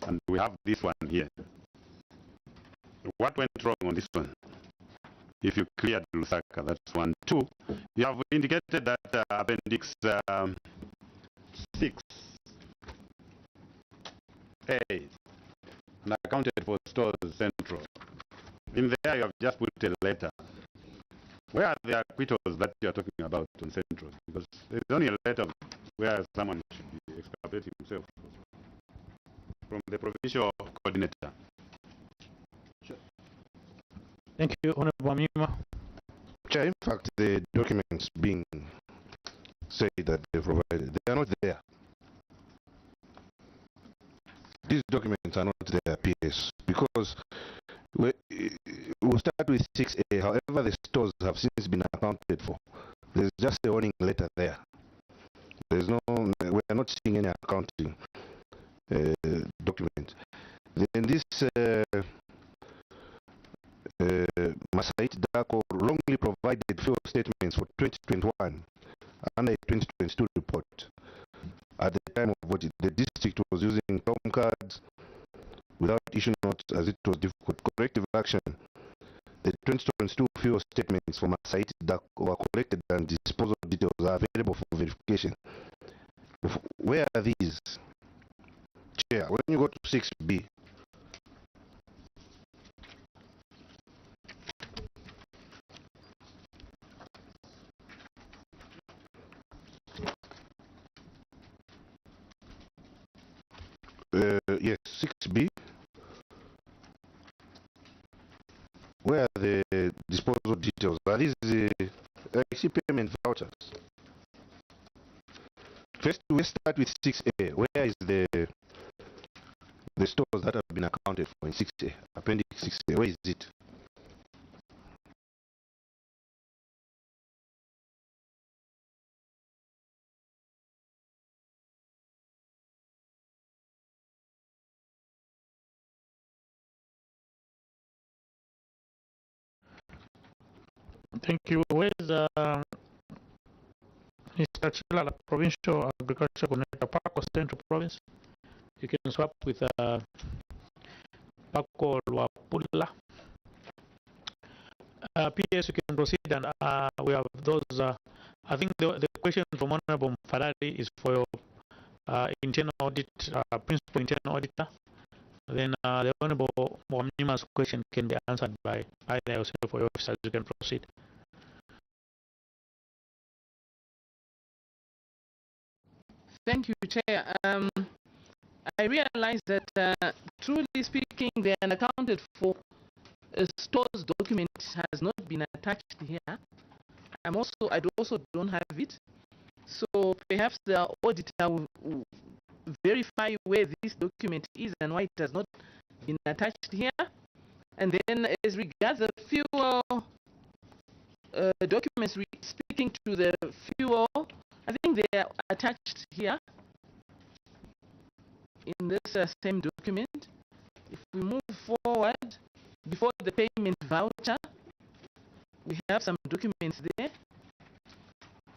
And we have this one here. What went wrong on this one? If you cleared Lusaka, that's 1. 2, you have indicated that Appendix 6A, and accounted for stores central. In there, you have just put a letter. Where are the acquittals that you are talking about on central? Because there's only a letter where someone should be excavating himself from the provincial coordinator. Thank you, Honorable Amima. Chair, in fact, the documents being said that they provided, they are not there. These documents are not there, PS, because we'll start with 6A. However, the stores have since been accounted for. There's just a warning letter there. There's no, we are not seeing any accounting document. Then this Masait Dako wrongly provided fuel statements for 2021 and a 2022 report. At the time of what the district was using Tom cards without issue notes as it was difficult. Corrective action. The 2022 fuel statements from Masait Dako were collected and disposal details are available for verification. Where are these? Chair, when you go to 6B, Where are the disposal details? Are these exit payment vouchers? First, we start with 6A. Where is the stores that have been accounted for in 6A? Appendix 6A, where is it? Thank you. Where's Mr. Chilala, Provincial Agriculture Coordinator, Paco Central Province? You can swap with Paco Luapula. PS, you can proceed, and we have those. I think the question from Honorable Ferrari is for your internal audit, principal internal auditor. Then the Honorable Wamnima's question can be answered by either yourself or your officers. You can proceed. Thank you, Chair. I realize that, truly speaking, the unaccounted for stores document has not been attached here. I also don't have it. So perhaps the auditor will verify where this document is and why it has not been attached here. And then as regards the fuel documents speaking to the fuel, I think they are attached here in this same document. If we move forward, before the payment voucher, we have some documents there.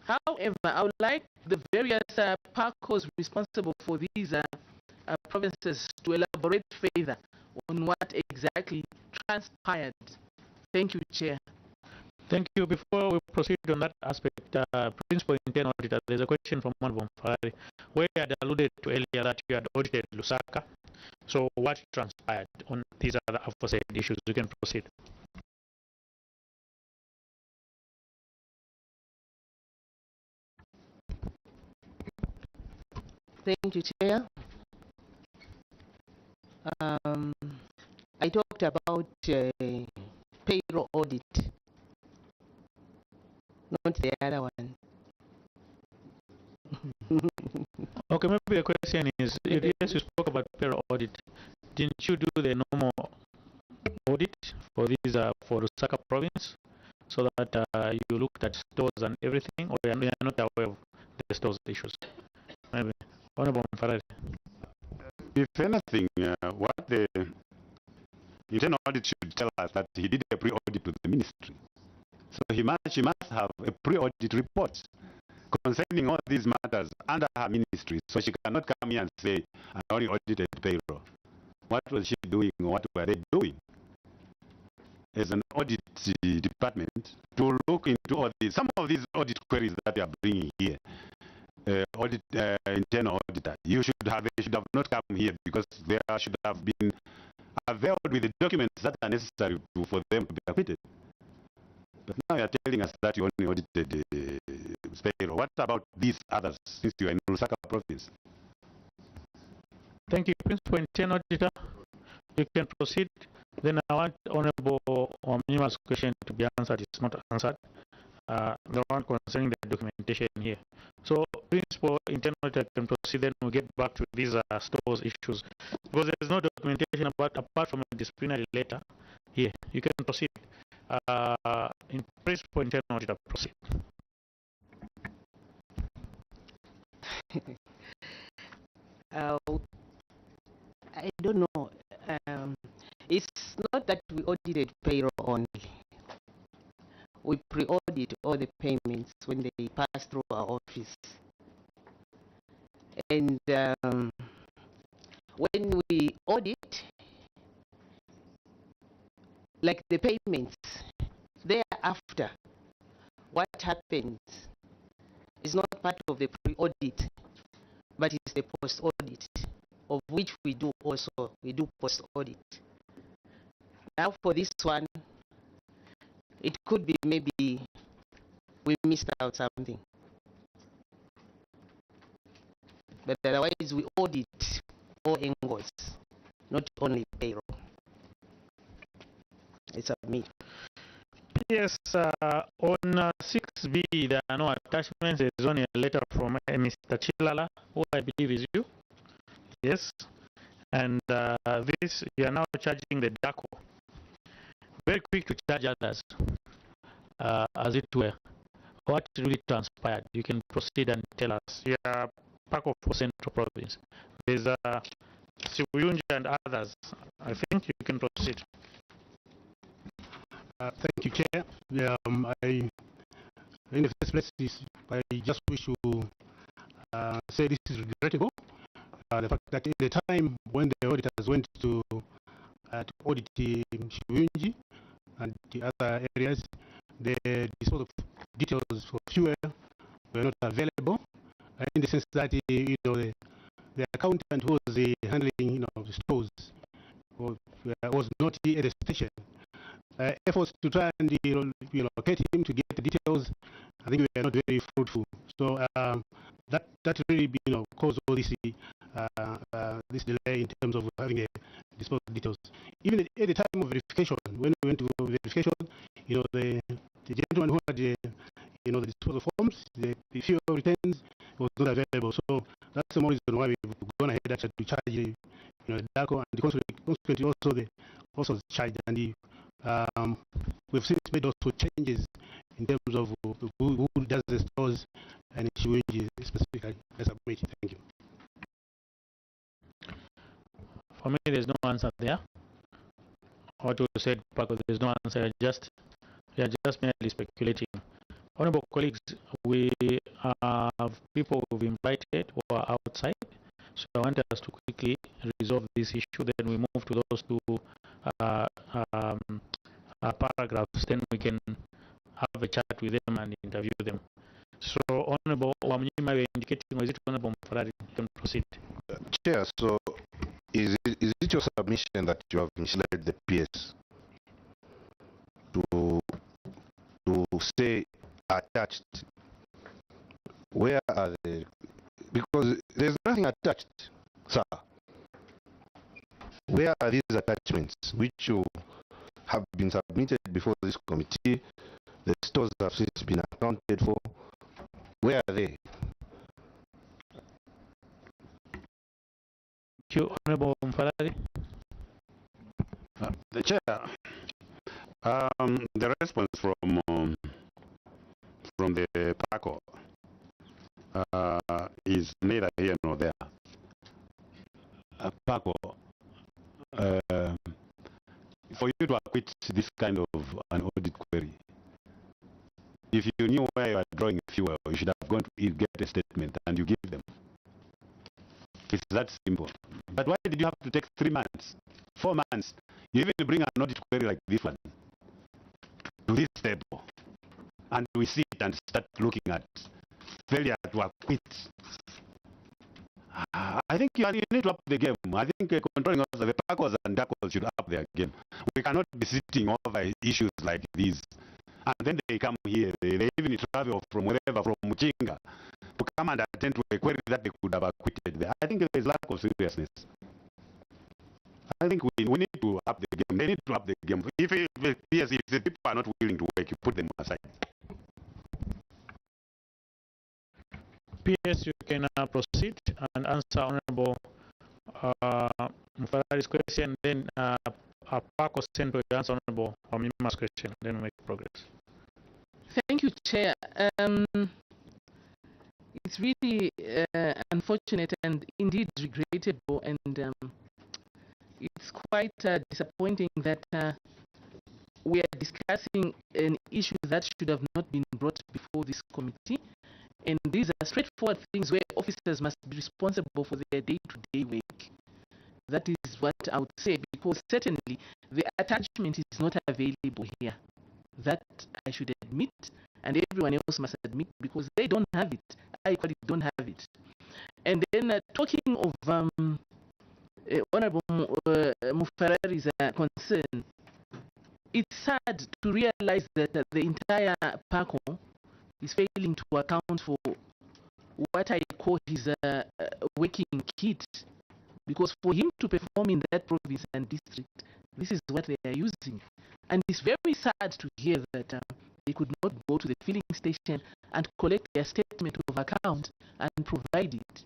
However, I would like the various PACOs responsible for these provinces to elaborate further on what exactly transpired. Thank you, Chair. Thank you. Before we proceed on that aspect, Principal Internal Auditor, there's a question from Honorable Ferrari, where you had alluded to earlier that you had audited Lusaka. So what transpired on these other aforesaid issues? You can proceed. Thank you, Chair. I talked about payroll audit, not the other one. Okay, maybe the question is, yes, you spoke about payroll audit. Didn't you do the normal audit for these for Lusaka province, so that you looked at stores and everything, or you are not aware of the stores issues? Maybe. Honorable Farad. If anything, what the internal audit should tell us that he did a pre-audit to the ministry. So she must have a pre-audit report concerning all these matters under her ministry. So she cannot come here and say, I only audited payroll. What was she doing, or what were they doing? As an audit department, to look into all these, some of these audit queries that they are bringing here, internal auditor, they should have not come here, because there should have been availed with the documents that are necessary for them to be acquitted. But now you are telling us that you only audited payroll. What about these others, since you are in Lusaka province? Thank you, Principal Internal Auditor. You can proceed. Then I want Honorable Omnima's question to be answered. It's not answered. The one concerning the documentation here. So, Principal Internal Auditor can proceed. Then we'll get back to these stores issues, because there's no documentation apart from a disciplinary letter here. You can proceed. In Principal Internal Auditor, proceed. I don't know. It's not that we audited payroll only. We pre-audit all the payments when they pass through our office. And when we audit, like the payments, thereafter, what happens is not part of the pre-audit, but it's the post-audit, of which we do post-audit. Now for this one, it could be maybe we missed out something. But otherwise we audit all angles, not only payroll. I submit. Yes, on 6B, there are no attachments. There is only a letter from Mr. Chilala, who I believe is you. Yes. And this, you are now charging the DACO. Very quick to charge others, as it were. What really transpired? You can proceed and tell us. You are Paco for Central Province. There's Sibuyunja and others. I think you can proceed. Thank you, Chair. In the first place, I just wish to say this is regrettable. The fact that in the time when the auditors went to audit Shibuyunji and the other areas, the sort of details for fuel were not available, in the sense that the accountant who was handling the stores was not at the station. Efforts to try and locate him to get the details, I think were not very fruitful. So that really caused all this this delay in terms of having a disposal details. Even at the time of verification, when we went to verification, the gentleman who had the disposal forms, the fuel returns was not available. So that's the more reason why we've gone ahead actually to charge DACO, and consequently also the charge, and we've since made also changes in terms of who does the stores and Shibuyunji specifically. That's a great. Thank you. For me, there's no answer there. What you said, Paco, there's no answer. We are just merely speculating. Honorable colleagues, we have people we've invited who are outside. So I want us to quickly resolve this issue. Then we move to those two paragraphs. Then we can have a chat with them and interview them. So, Honorable Wamnyima, you are indicating, or is it Honorable Mfarari? You can proceed. Chair, so is it your submission that you have misled the PS to say attached? Where are the... Because there's nothing attached, sir. Where are these attachments which you have been submitted before this committee? The stores have since been accounted for. Where are they? Thank you, Honorable Mfarari. The Chair, the response from the PACO is neither here nor there. PACO, for you to acquit this kind of an audit query, if you knew where you are drawing fuel, you should have gone to get a statement and you give them. It's that simple. But why did you have to take 3 months, 4 months? You even bring an audit query like this one to this table, and we see it and start looking at failure to acquit. I think you need to up the game. I think controlling us, the PACOs and DACOs should up their game. We cannot be sitting over issues like these. And then they come here, they even travel from wherever, from Muchinga, to come and attend to a query that they could have acquitted there. I think there is lack of seriousness. I think we need to up the game. They need to up the game. If the people are not willing to work, you put them aside. PS, you can proceed and answer Honorable Mfarari's question, then Paco Centro answer Honorable Wamnyima's question, then we make progress. Thank you, Chair. It's really unfortunate and indeed regrettable, and it's quite disappointing that we are discussing an issue that should have not been brought before this committee. And these are straightforward things where officers must be responsible for their day-to-day work. That is what I would say, because certainly the attachment is not available here. That I should admit, and everyone else must admit, because they don't have it. I equally don't have it. And then talking of Honorable Mfarari's concern, it's sad to realize that the entire PACO is failing to account for what I call his working kit, because for him to perform in that province and district, this is what they are using. And it's very sad to hear that they could not go to the filling station and collect their statement of account and provide it.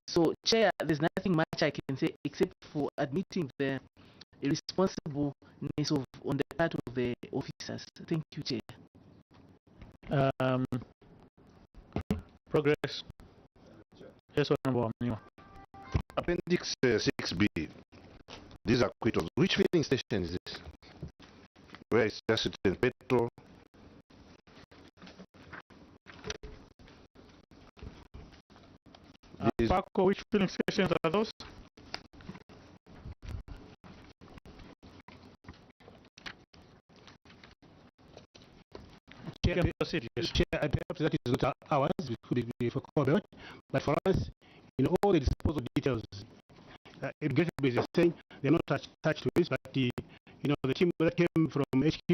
So, Chair, there's nothing much I can say except for admitting the irresponsibleness on the part of the officers. Thank you, Chair. Progress. Yes, Honorable Amniwa. Appendix 6B. These are acquittals. Which filling station is this? Where it's just in petrol? Paco, which filling stations are those? Chair, perhaps that is not ours, it could be for Cobalt, but for us, in all the disposal details, education is saying they're not attached to this, but the team that came from HQ,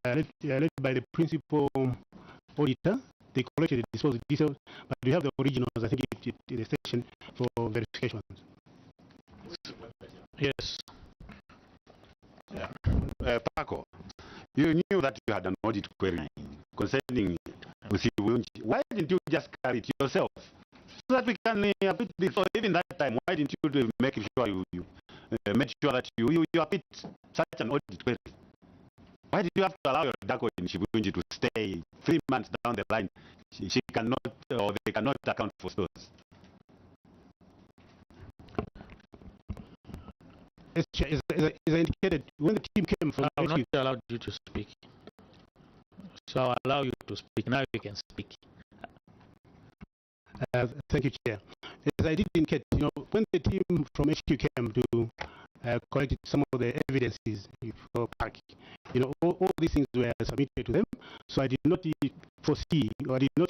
led by the principal auditor, they collected the disposal details, but we have the originals, I think, in the station for verification. Yes. Paco, you knew that you had an audit query concerning Usiwunji. Why didn't you just carry it yourself? So that we can appeal this. So even that time, why didn't you make sure you made sure that you appeal such an audit query? Why did you have to allow your DACO in Shibunji to stay 3 months down the line? She cannot, or they cannot account for stores. As I indicated, when the team came from I will not allow you to speak. So I'll allow you to speak. Now you can speak. Thank you, Chair. As I did indicate, when the team from HQ came to collect some of the evidences for park, all these things were submitted to them. So I did not foresee, or I did not,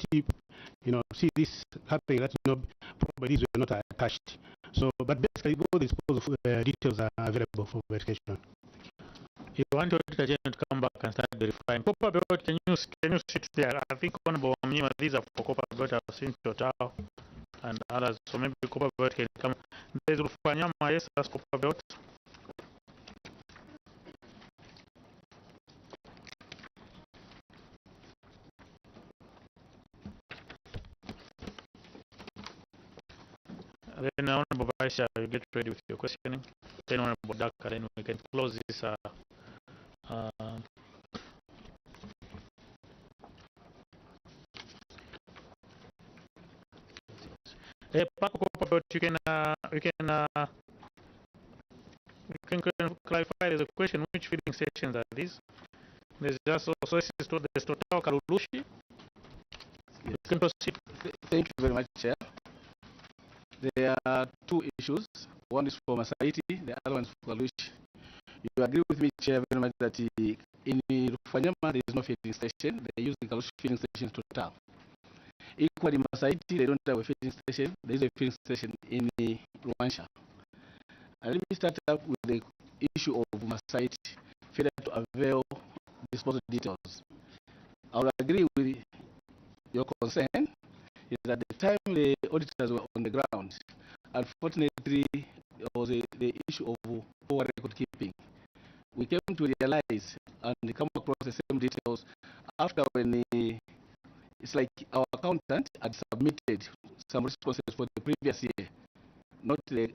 see this happening, that probably these were not attached. So, but basically, all the disposal details are available for verification. You want to come back and start verifying. Copper belt, can you sit there? I think Honorable Amniwa, these are for copper belt. I've seen Total and others. So maybe copper belt can come. There's Rufanyama, yes, that's copper belt. Then Honorable Vice Chair, you get ready with your questioning. Then Honorable Daka, then we can close this. Paco, you can clarify. There's a question: which feeding stations are these? There's just also there's Total Karulushi. You can proceed. Thank you very much, Chair. There are two issues. One is for Masaiti, the other one is for Kalushi. You agree with me, Chair, very much that in Rufanyama there is no filling station. They use the Kalushi filling station Total. Equally, Masaiti, they don't have a filling station. There is a filling station in Luansha. Let me start up with the issue of Masaiti, failure to avail disposal details. I will agree with your concern. Is that the time the auditors were on the ground, unfortunately, there was the issue of poor record keeping. We came to realize and come across the same details after when it's like our accountant had submitted some responses for the previous year, not the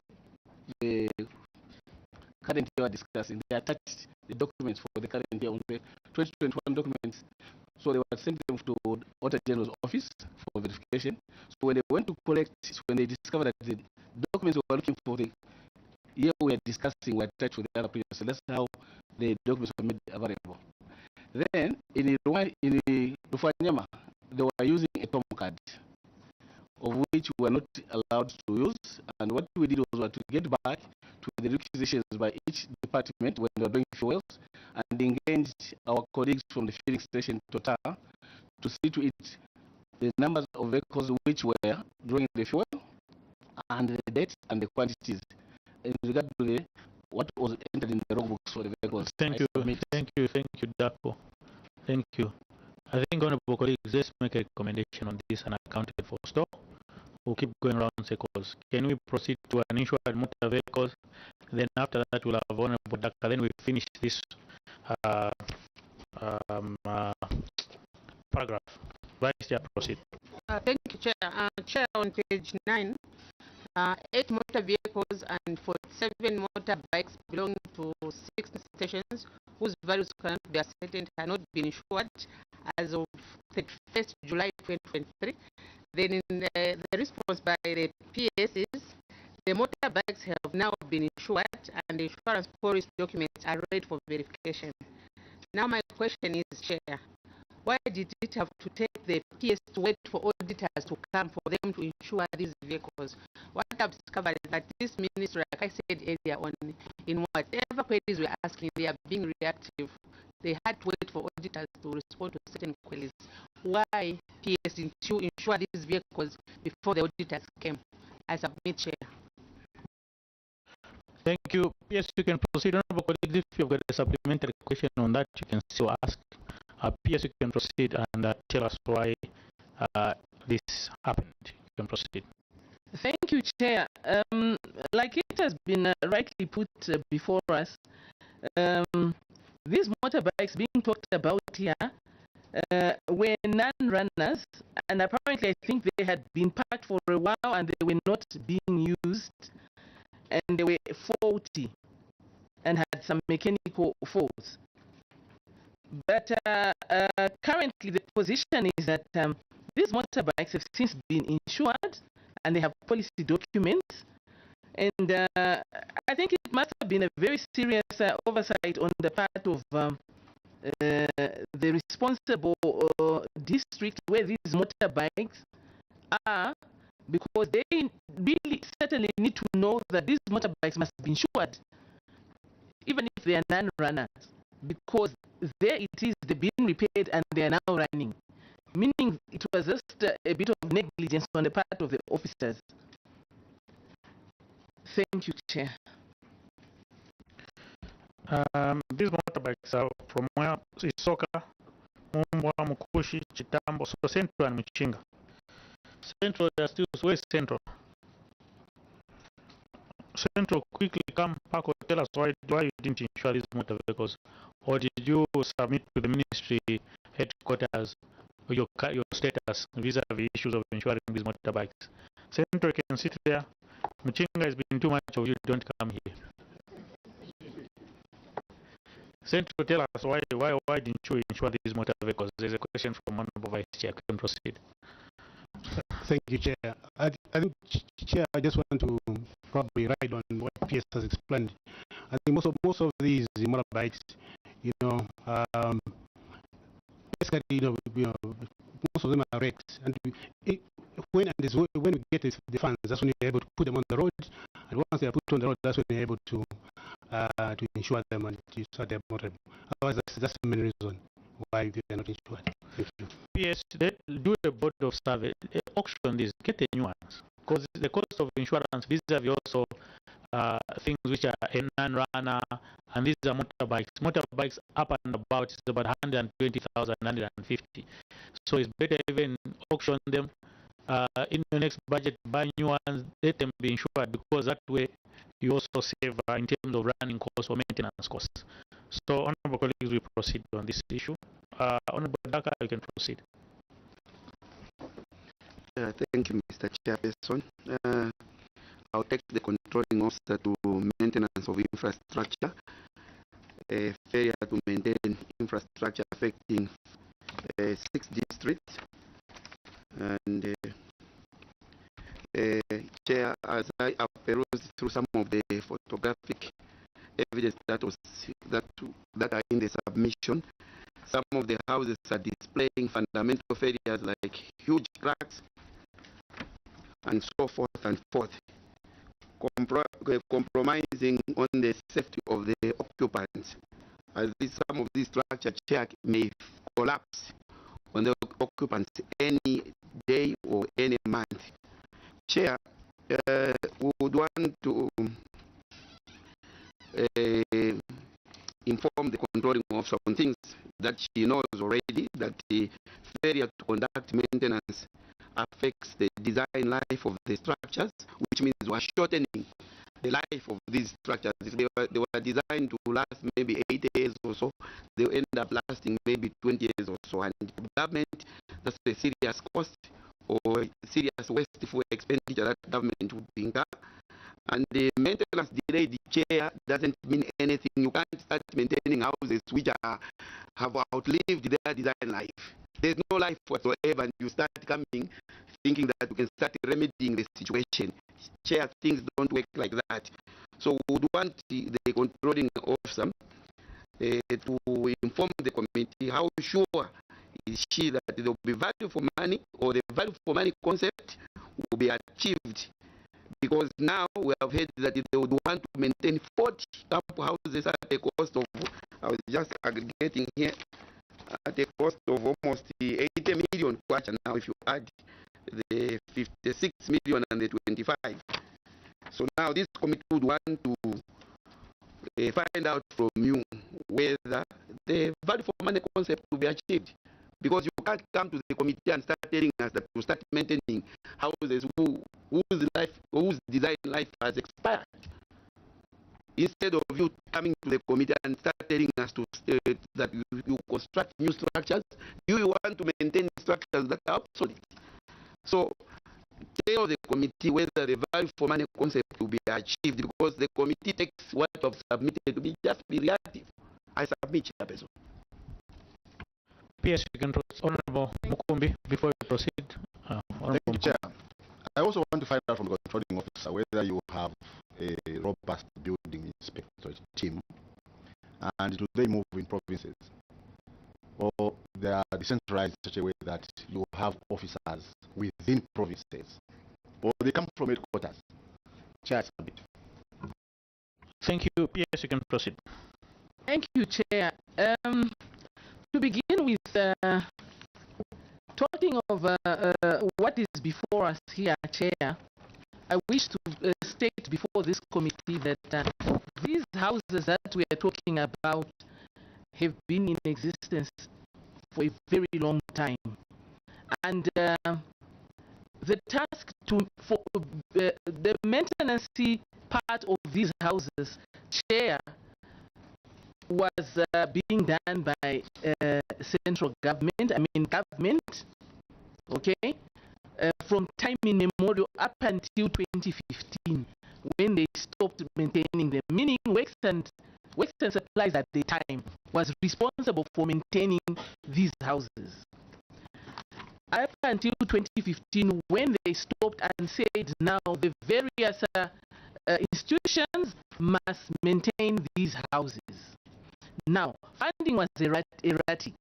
current year we're discussing. They attached the documents for the current year on the 2021 documents. So they were sent them to Auditor General's office for verification. So when they went to collect, when they discovered that the documents we were looking for the year we are discussing were attached with the other previous. So that's how the documents were made available. Then in Rufanyama, they were using a TOM card, of which we were not allowed to use. And what we did was to get back to the requisitions by each department when they were doing fuels and engage our colleagues from the filling station Total to see to it the numbers of vehicles which were drawing the fuel and the dates and the quantities in regard to what was entered in the logbooks for the vehicles. Thank you, Dapo. Thank you. I think, honorable colleagues, let's make a recommendation on this and account it for store. We'll keep going around circles. Can we proceed to uninsured motor vehicles? Then after that we'll have Honorable Daka. Then we finish this paragraph. Vice Chair, proceed. Thank you, Chair. Chair, on page 9, 8 motor vehicles and 47 motorbikes belonging to 6 stations whose values cannot be ascertained have not been insured as of 31st July 2023. Then in the response by the PSs, the motorbikes have now been insured and the insurance policy documents are ready for verification. Now my question is, Chair, why did it have to take the PS to wait for auditors to come for them to insure these vehicles? What I've discovered is that this ministry, like I said earlier on, in whatever queries we're asking, they are being reactive. They had to wait for auditors to respond to certain queries. Why PS to insure these vehicles before the auditors came? I submit, Chair. Thank you. Yes, you can proceed. Honorable colleagues, if you've got a supplementary question on that, you can still ask. PS, you can proceed and tell us why this happened. You can proceed. Thank you, Chair. Like it has been rightly put before us, these motorbikes being talked about here were non-runners, and apparently I think they had been parked for a while and they were not being used, and they were faulty and had some mechanical faults. But currently the position is that these motorbikes have since been insured and they have policy documents, and I think it must have been a very serious oversight on the part of the responsible district where these motorbikes are, because they really certainly need to know that these motorbikes must be insured, even if they are non-runners, because there it is, they've been repaired and they are now running, meaning it was just a bit of negligence on the part of the officers. Thank you, Chair. These motorbikes are from where? Isoka, Mumbwa, Mukushi, Chitambo, so Central and Michinga. Central, they are still West Central. Central, quickly come back or tell us why you didn't insure these motor vehicles, or did you submit to the ministry headquarters your status vis-a-vis issues of insuring these motorbikes? Central can sit there. Michinga has been too much of you, don't come here. Central, tell us why didn't you insure these motor vehicles? There's a question from Honorable Vice Chair. Can proceed. Thank you, Chair. I think, Chair, I just want to probably ride on what PS has explained. I think most of these motorbikes, basically, most of them are wrecked, and when we get the funds, that's when you're able to put them on the road, and once they are put on the road, that's when you're able to insure them and to start their motor. Otherwise, that's the main reason why they are not insured. Thank you. Yes, they do a board of survey, auction these, get the new ones, because the cost of insurance vis-a-vis also things which are a non-runner, and these are motorbikes. Motorbikes up and about is about 120,000, 150. So it's better even auction them in the next budget, buy new ones, let them be insured, because that way you also save in terms of running costs or maintenance costs. So, honorable colleagues, we proceed on this issue. Honorable Daka, you can proceed. Thank you, Mr. Chairperson. I'll take the controlling officer to maintenance of infrastructure, failure to maintain infrastructure affecting 6 districts. And Chair, as I have perused through some of the photographic evidence that are in the submission, some of the houses are displaying fundamental failures like huge cracks and so forth and forth, compromising on the safety of the occupants, as some of these structures, Chair, may collapse on the occupants any day or any month. Chair, we would want to inform the controlling officer on things that she knows already that the failure to conduct maintenance affects the design life of the structures, which means we're shortening the life of these structures. If they were designed to last maybe 8 years or so, they'll end up lasting maybe 20 years or so. And the government, that's a serious cost or serious wasteful expenditure that government would incur. And the maintenance delay, the chair, doesn't mean anything. You can't start maintaining houses which have outlived their design life. There's no life whatsoever, and you start coming thinking that you can start remedying the situation. Chair, things don't work like that. So we would want the controlling officer to inform the committee how sure is she that there will be value for money, or the value for money concept will be achieved. Because now we have heard that they would want to maintain 40 camp houses at a cost of, I was just aggregating here, at a cost of almost 80 million kwacha now if you add the 56 million and the 25. So now this committee would want to find out from you whether the value for money concept will be achieved. Because you can't come to the committee and start telling us that to start maintaining houses whose design life has expired. Instead of you coming to the committee and start telling us that you construct new structures, you want to maintain structures that are obsolete. So tell the committee whether the value for money concept will be achieved, because the committee takes what you have submitted to be just be reactive. I submit, Chairperson. PS, you can proceed. Honorable Mukumbi, before you proceed. Thank you, Chair. I also want to find out from the controlling officer whether you have a robust building inspector team, and do they move in provinces, or they are decentralized in such a way that you have officers within provinces, or they come from headquarters. Chair, submit. Thank you. PS, you can proceed. Thank you, Chair. To begin with, talking of what is before us here, Chair, I wish to state before this committee that these houses that we are talking about have been in existence for a very long time. And the task for the maintenance part of these houses, Chair, was being done by central government, okay, from time immemorial up until 2015, when they stopped maintaining them, meaning works and supplies at the time was responsible for maintaining these houses. Up until 2015, when they stopped and said now the various institutions must maintain these houses. Now, funding was erratic,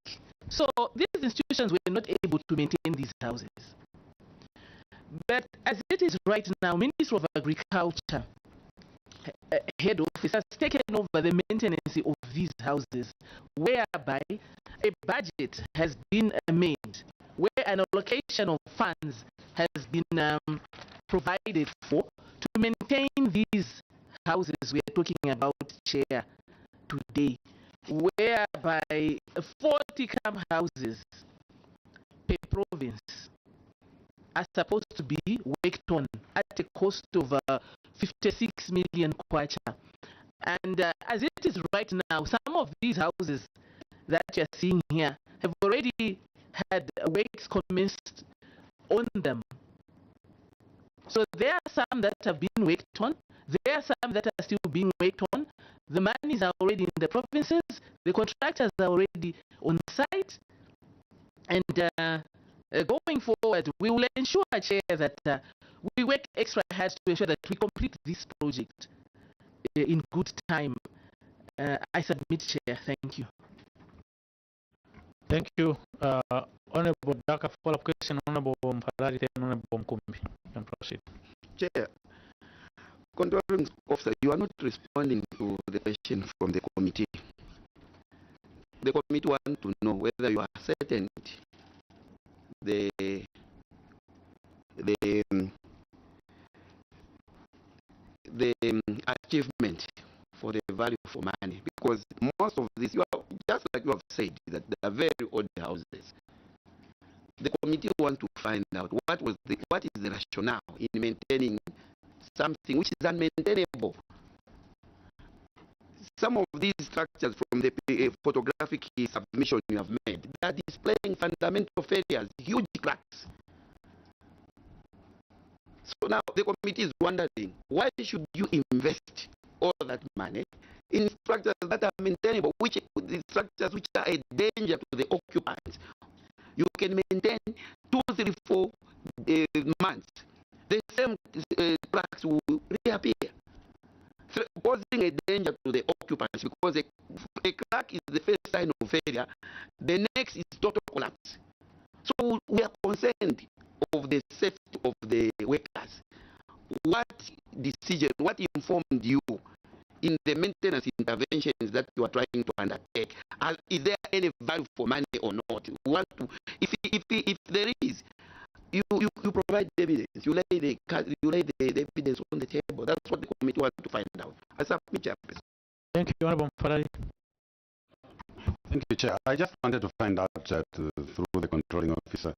so these institutions were not able to maintain these houses. But as it is right now, Ministry of Agriculture head office has taken over the maintenance of these houses, whereby a budget has been made, where an allocation of funds has been provided for to maintain these houses we are talking about, Chair, today, whereby 40 camp houses per province are supposed to be worked on at a cost of 56 million kwacha. And as it is right now, some of these houses that you're seeing here have already had works commenced on them. So there are some that have been worked on, there are some that are still being worked on. The monies are already in the provinces, the contractors are already on site, and going forward, we will ensure, Chair, that we work extra hard to ensure that we complete this project in good time. I submit, Chair. Thank you. Thank you. Honorable Daka, follow-up question. Honorable Mpadari, then Honorable Mkumbi. You can proceed. Chair, controlling officer, you are not responding to the question from the committee. The committee wants to know whether you are certain the achievement for the value for money, because most of this, just like you have said, that they are very old houses. The committee wants to find out what is the rationale in maintaining something which is unmaintainable. Some of these structures from the photographic submission you have made, they are displaying fundamental failures, huge cracks. So now the committee is wondering, why should you invest all that money in structures that are maintainable, the structures which are a danger to the occupants? You can maintain 2, 3, 4 months. The same cracks will reappear, posing a danger to the occupants, because a crack is the first sign of failure. The next is total collapse. So we are concerned of the safety of the workers. What decision, what informed you in the maintenance interventions that you are trying to undertake? Is there any value for money or not? If there is, you provide evidence. You lay the evidence on the table. That's what the committee wants to find out. I submit, Chairperson. Thank you, Honorable Farali. Thank you, Chair. I just wanted to find out through the controlling officer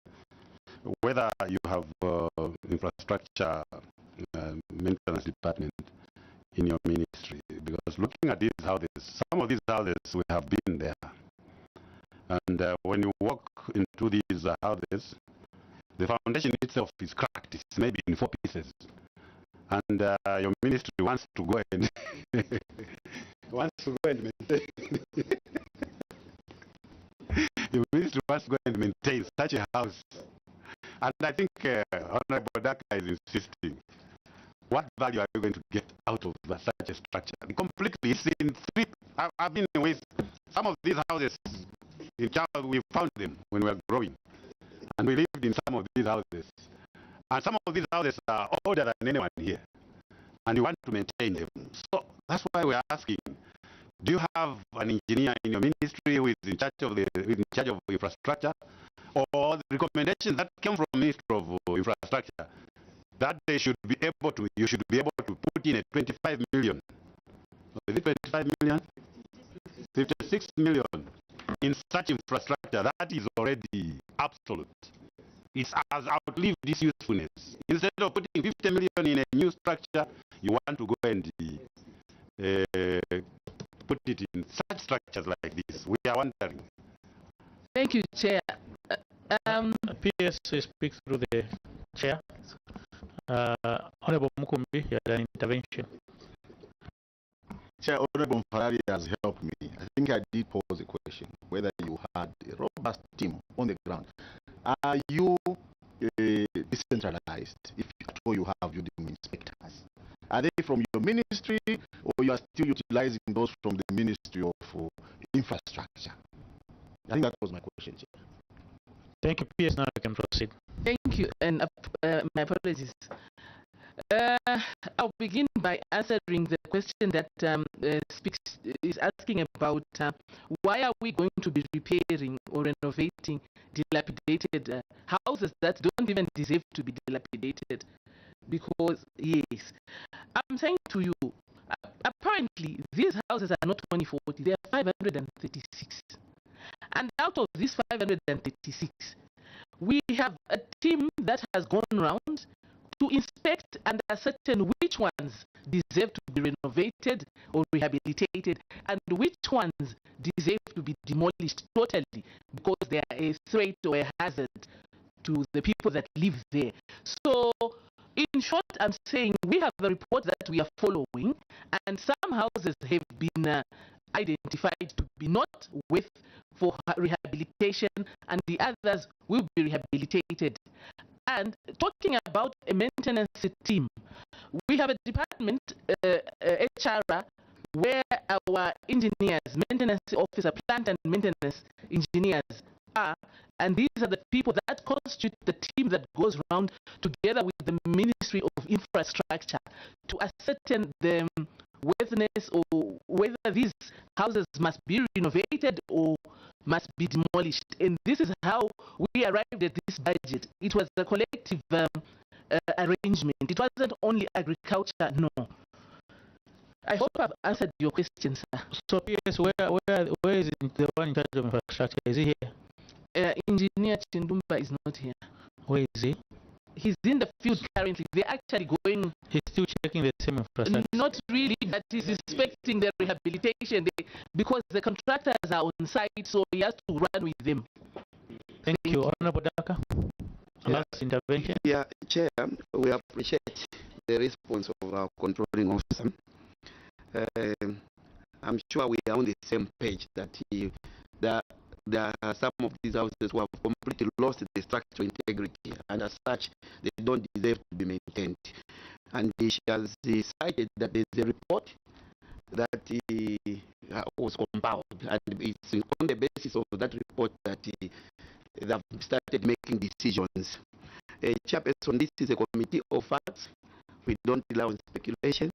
whether you have infrastructure maintenance department in your ministry, because looking at these houses, some of these houses we have been there, and when you walk into these houses, the foundation itself is cracked. It's maybe in 4 pieces, and your ministry wants to go and maintain. Your ministry wants to go and maintain such a house, and I think Honorable Daka is insisting. What value are you going to get out of such a structure? Completely, it's in 3. I've been with some of these houses in Chad. We found them when we were growing, and we lived in some of these houses. And some of these houses are older than anyone here, and you want to maintain them. So that's why we're asking: do you have an engineer in your ministry who is in charge of infrastructure, or the recommendations that came from Ministry of Infrastructure? That you should be able to put in a 25 million. Is it 25 million? 56 million in such infrastructure that is already absolute. It has outlived this usefulness. Instead of putting 50 million in a new structure, you want to go and put it in such structures like this. We are wondering. Thank you, Chair. PS speaks through the Chair. Honorable Mukumbi, you had an intervention. Chair, Honorable Farali has helped me. I think I did pose a question whether you had a robust team on the ground. Are you decentralized if at all you have building inspectors? Are they from your ministry, or you are still utilizing those from the Ministry of Infrastructure? I think that was my question, Chair. Thank you, PS. Now you can proceed. Thank you, and my apologies. I'll begin by answering the question that is asking about why are we going to be repairing or renovating dilapidated houses that don't even deserve to be dilapidated? Because, yes, I'm saying to you, apparently these houses are not only 40, they are 536. And out of these 536, we have a team that has gone around to inspect and ascertain which ones deserve to be renovated or rehabilitated and which ones deserve to be demolished totally because they are a threat or a hazard to the people that live there. So, in short, I'm saying we have a report that we are following, and some houses have been identified to be not worth for rehabilitation, and the others will be rehabilitated. And talking about a maintenance team, we have a department, HR, where our engineers, maintenance officer, plant and maintenance engineers are, and these are the people that constitute the team that goes around together with the Ministry of Infrastructure to ascertain the worthiness or whether these houses must be renovated or must be demolished. And this is how we arrived at this budget. It was a collective arrangement. It wasn't only agriculture, no. I hope I've answered your question, sir. So PS, where is the one in charge of infrastructure? Is he here? Engineer Chindumba is not here. Where is he? He's in the field currently. They're actually going. He's still checking the same infrastructure. Not really, but he's inspecting the rehabilitation because the contractors are on site, so he has to run with them. Thank you, Honorable Daka. Last intervention. Yeah, Chair, we appreciate the response of our controlling officer. I'm sure we are on the same page that there are some of these houses who have completely lost the structural integrity, and as such, they don't deserve to be maintained. And she has decided that there's a report that was compiled, and it's on the basis of that report that they have started making decisions. Chairperson, this is a committee of facts. We don't allow speculations,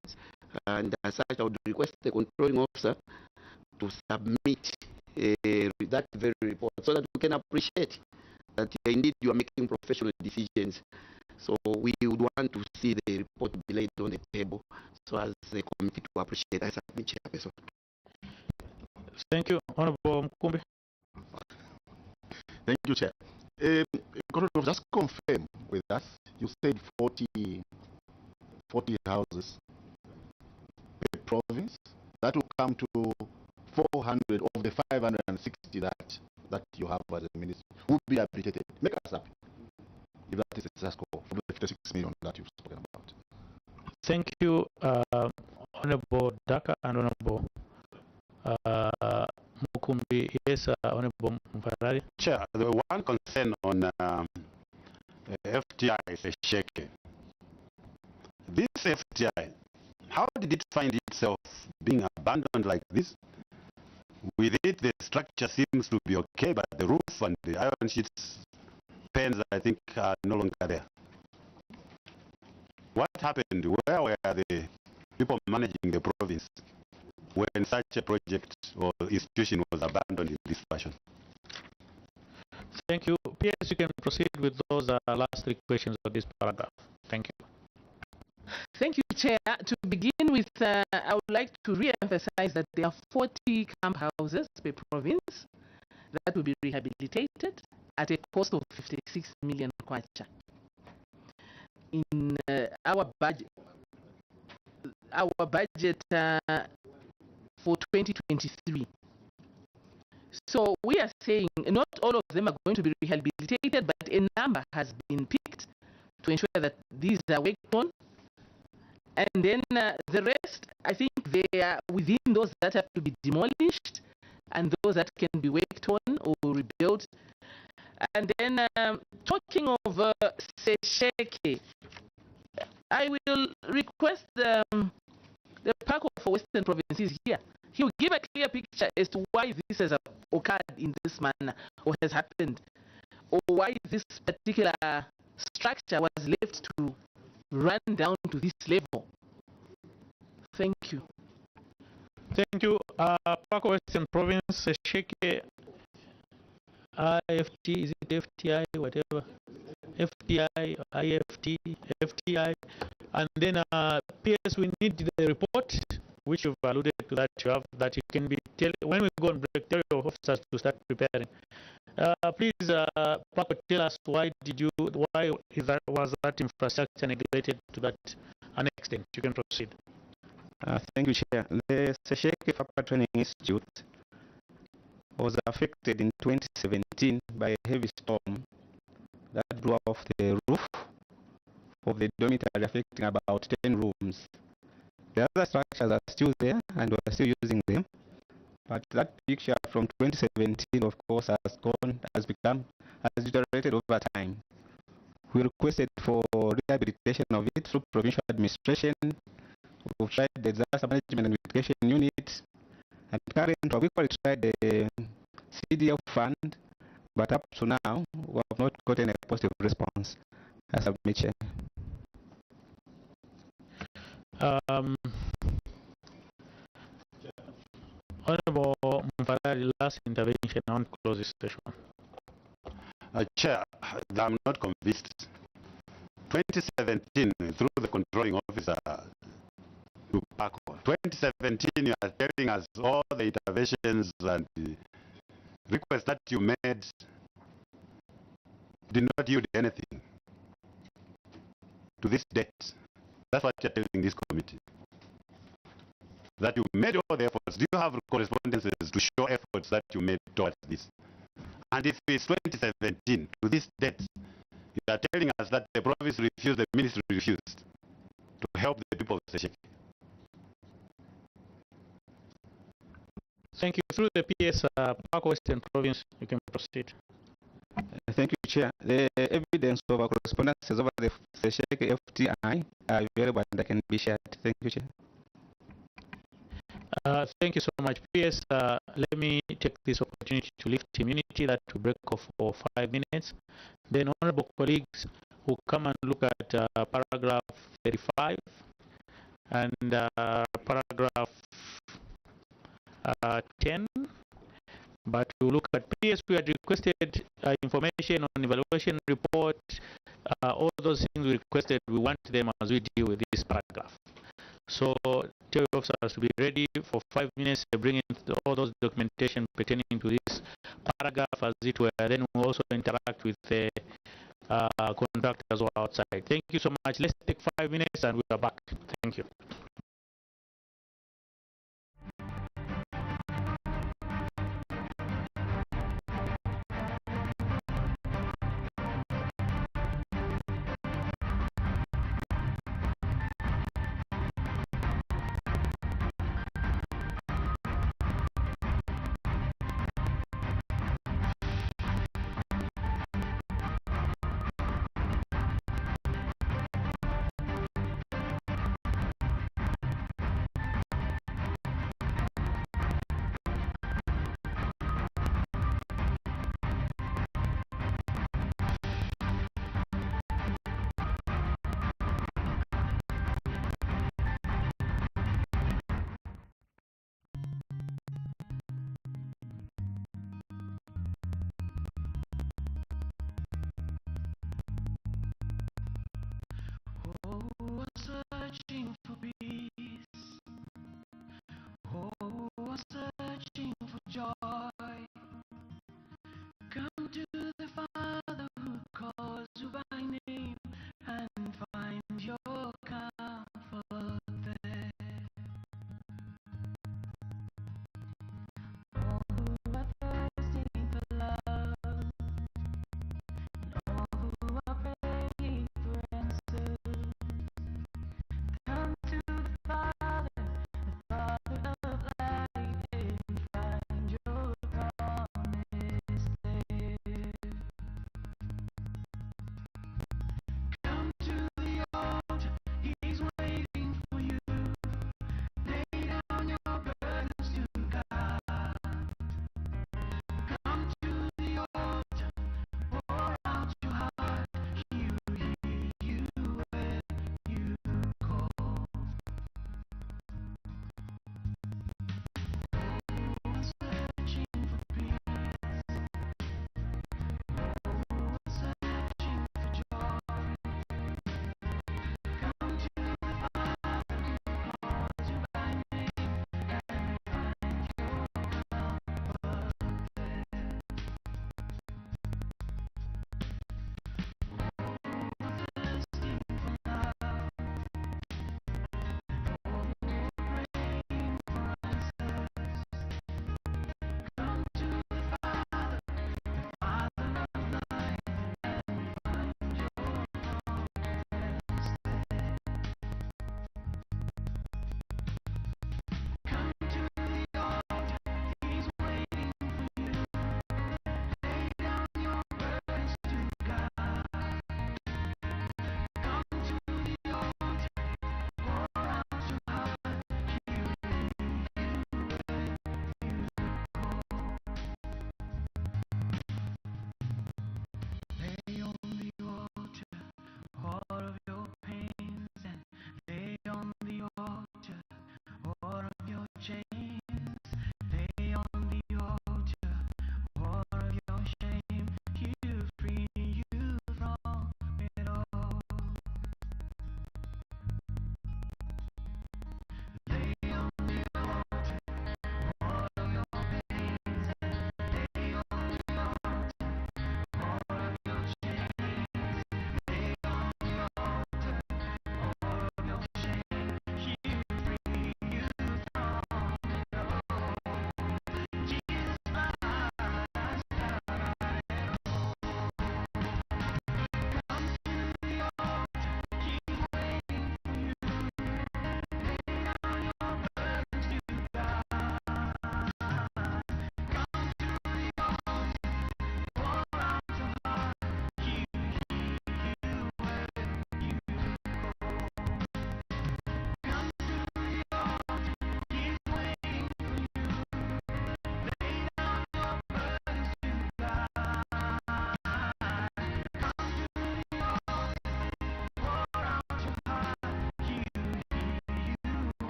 and as such, I would request the controlling officer to submit that very report so that we can appreciate that indeed you are making professional decisions. So we would want to see the report be laid on the table so as a committee to appreciate. I submit, Chairperson. Thank you, Honorable Mkumbi. Thank you, Chair. Just confirm with us, you said 40 houses per province. That will come to 400 of the 560 that you have as a ministry will be rehabilitated. Make us happy if that is a score for the 56 million that you've spoken about. Thank you, Honorable Daka and Honorable Mukumbi. Yes, Honorable Mfarari. Chair, the one concern on FTI is a shake. This FTI, how did it find itself being abandoned like this? With it, the structure seems to be okay, but the roof and the iron sheets, pens, I think, are no longer there. What happened? Where were the people managing the province when such a project or institution was abandoned in this fashion? Thank you. PS, you can proceed with those last three questions of this paragraph. Thank you. Thank you, Chair. To begin with, I would like to re-emphasize that there are 40 camp houses per province that will be rehabilitated at a cost of 56 million kwacha. In our budget for 2023. So we are saying not all of them are going to be rehabilitated, but a number has been picked to ensure that these are worked on. And then the rest, I think they are within those that have to be demolished and those that can be worked on or rebuilt. And then talking of Sesheke, I will request the PACO for Western Provinces here. He will give a clear picture as to why this has occurred in this manner or has happened, or why this particular structure was left to run down to this level. Thank you. Thank you. PACO Western Province, Sesheke, IFT, is it FTI, whatever? FTI, IFT, FTI, and then PS, we need the report, which you've alluded to that you have, that you can be when we go on break, tell your officers to start preparing. Please, PACO, tell us why was that infrastructure neglected to that an extent? You can proceed. Thank you, Chair. The Sesheke Papa Training Institute was affected in 2017 by a heavy storm that blew off the roof of the dormitory, affecting about 10 rooms. The other structures are still there and we're still using them, but that picture from 2017, of course, has deteriorated over time. We requested for rehabilitation of it through provincial administration. We've tried the disaster management and mitigation unit, and currently we've equally tried the CDF fund, but up to now we have not gotten a positive response. I submit, Chair. Honorable Mfarari, last intervention on close this session. Chair, I'm not convinced. 2017, through the controlling officer, to PACO. 2017, you are telling us all the interventions and the requests that you made did not yield anything to this date. That's what you're telling this committee. That you made all the efforts. Do you have correspondences to show efforts that you made towards this? And if it's 2017 to this date, you are telling us that the province refused, the ministry refused to help the people of Sesheke. Thank you. Through the PS, PACO Western Province, you can proceed. Thank you, Chair. The evidence of our correspondences over the Sesheke FTI are available and can be shared. Thank you, Chair. Thank you so much. PS, let me take this opportunity to lift immunity that will break off for 5 minutes. Then, honorable colleagues who come and look at paragraph 35 and paragraph 10. But to look at PS, we had requested information on evaluation report. All those things we requested, we want them as we deal with this paragraph. So tell your officers to be ready for 5 minutes to bring in all those documentation pertaining to this paragraph as it were. Then we'll also interact with the contractors who are outside. Thank you so much. Let's take 5 minutes and we are back. Thank you. Searching for peace, oh, searching for joy. Come to the Father who calls you by name and find your comfort there. All who are thirsting for love, all who are praying for answers. Come to the Father of light.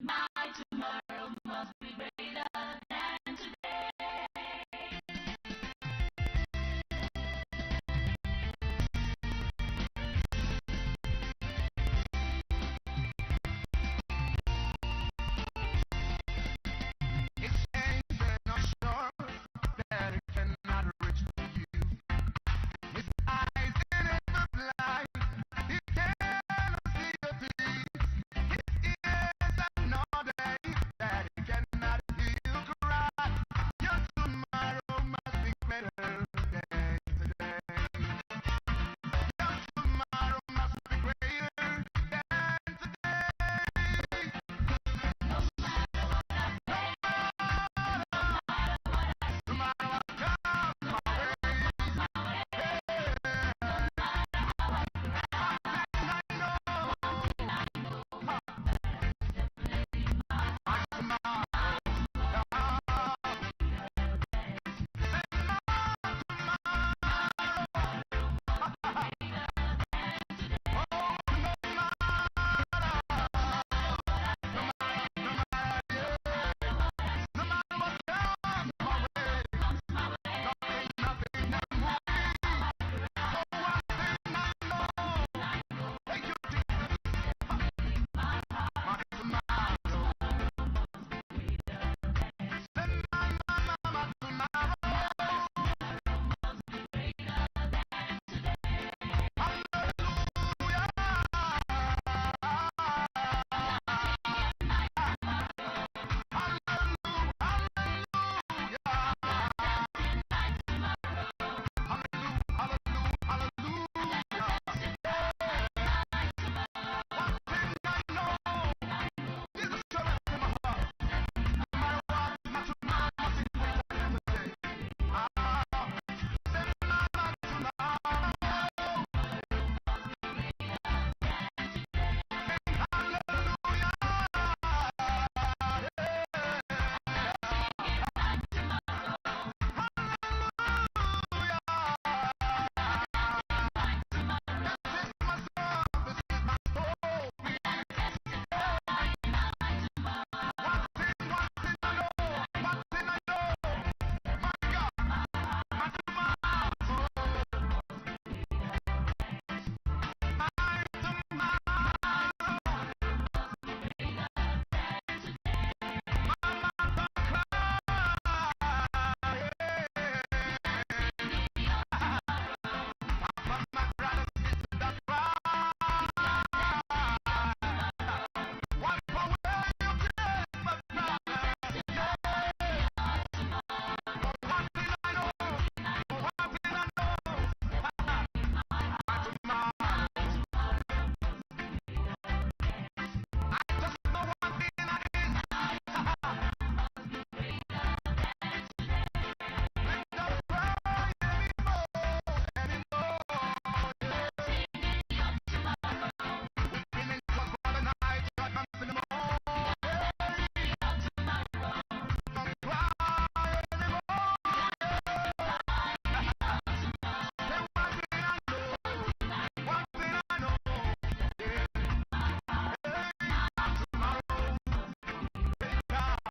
My tomorrow must be greater than today. It's ancient, I'm sure that it cannot reach to you. His eyes are never blind. He cannot see your tears. His ears are not deaf that he cannot hear you cry. Your tomorrow must be greater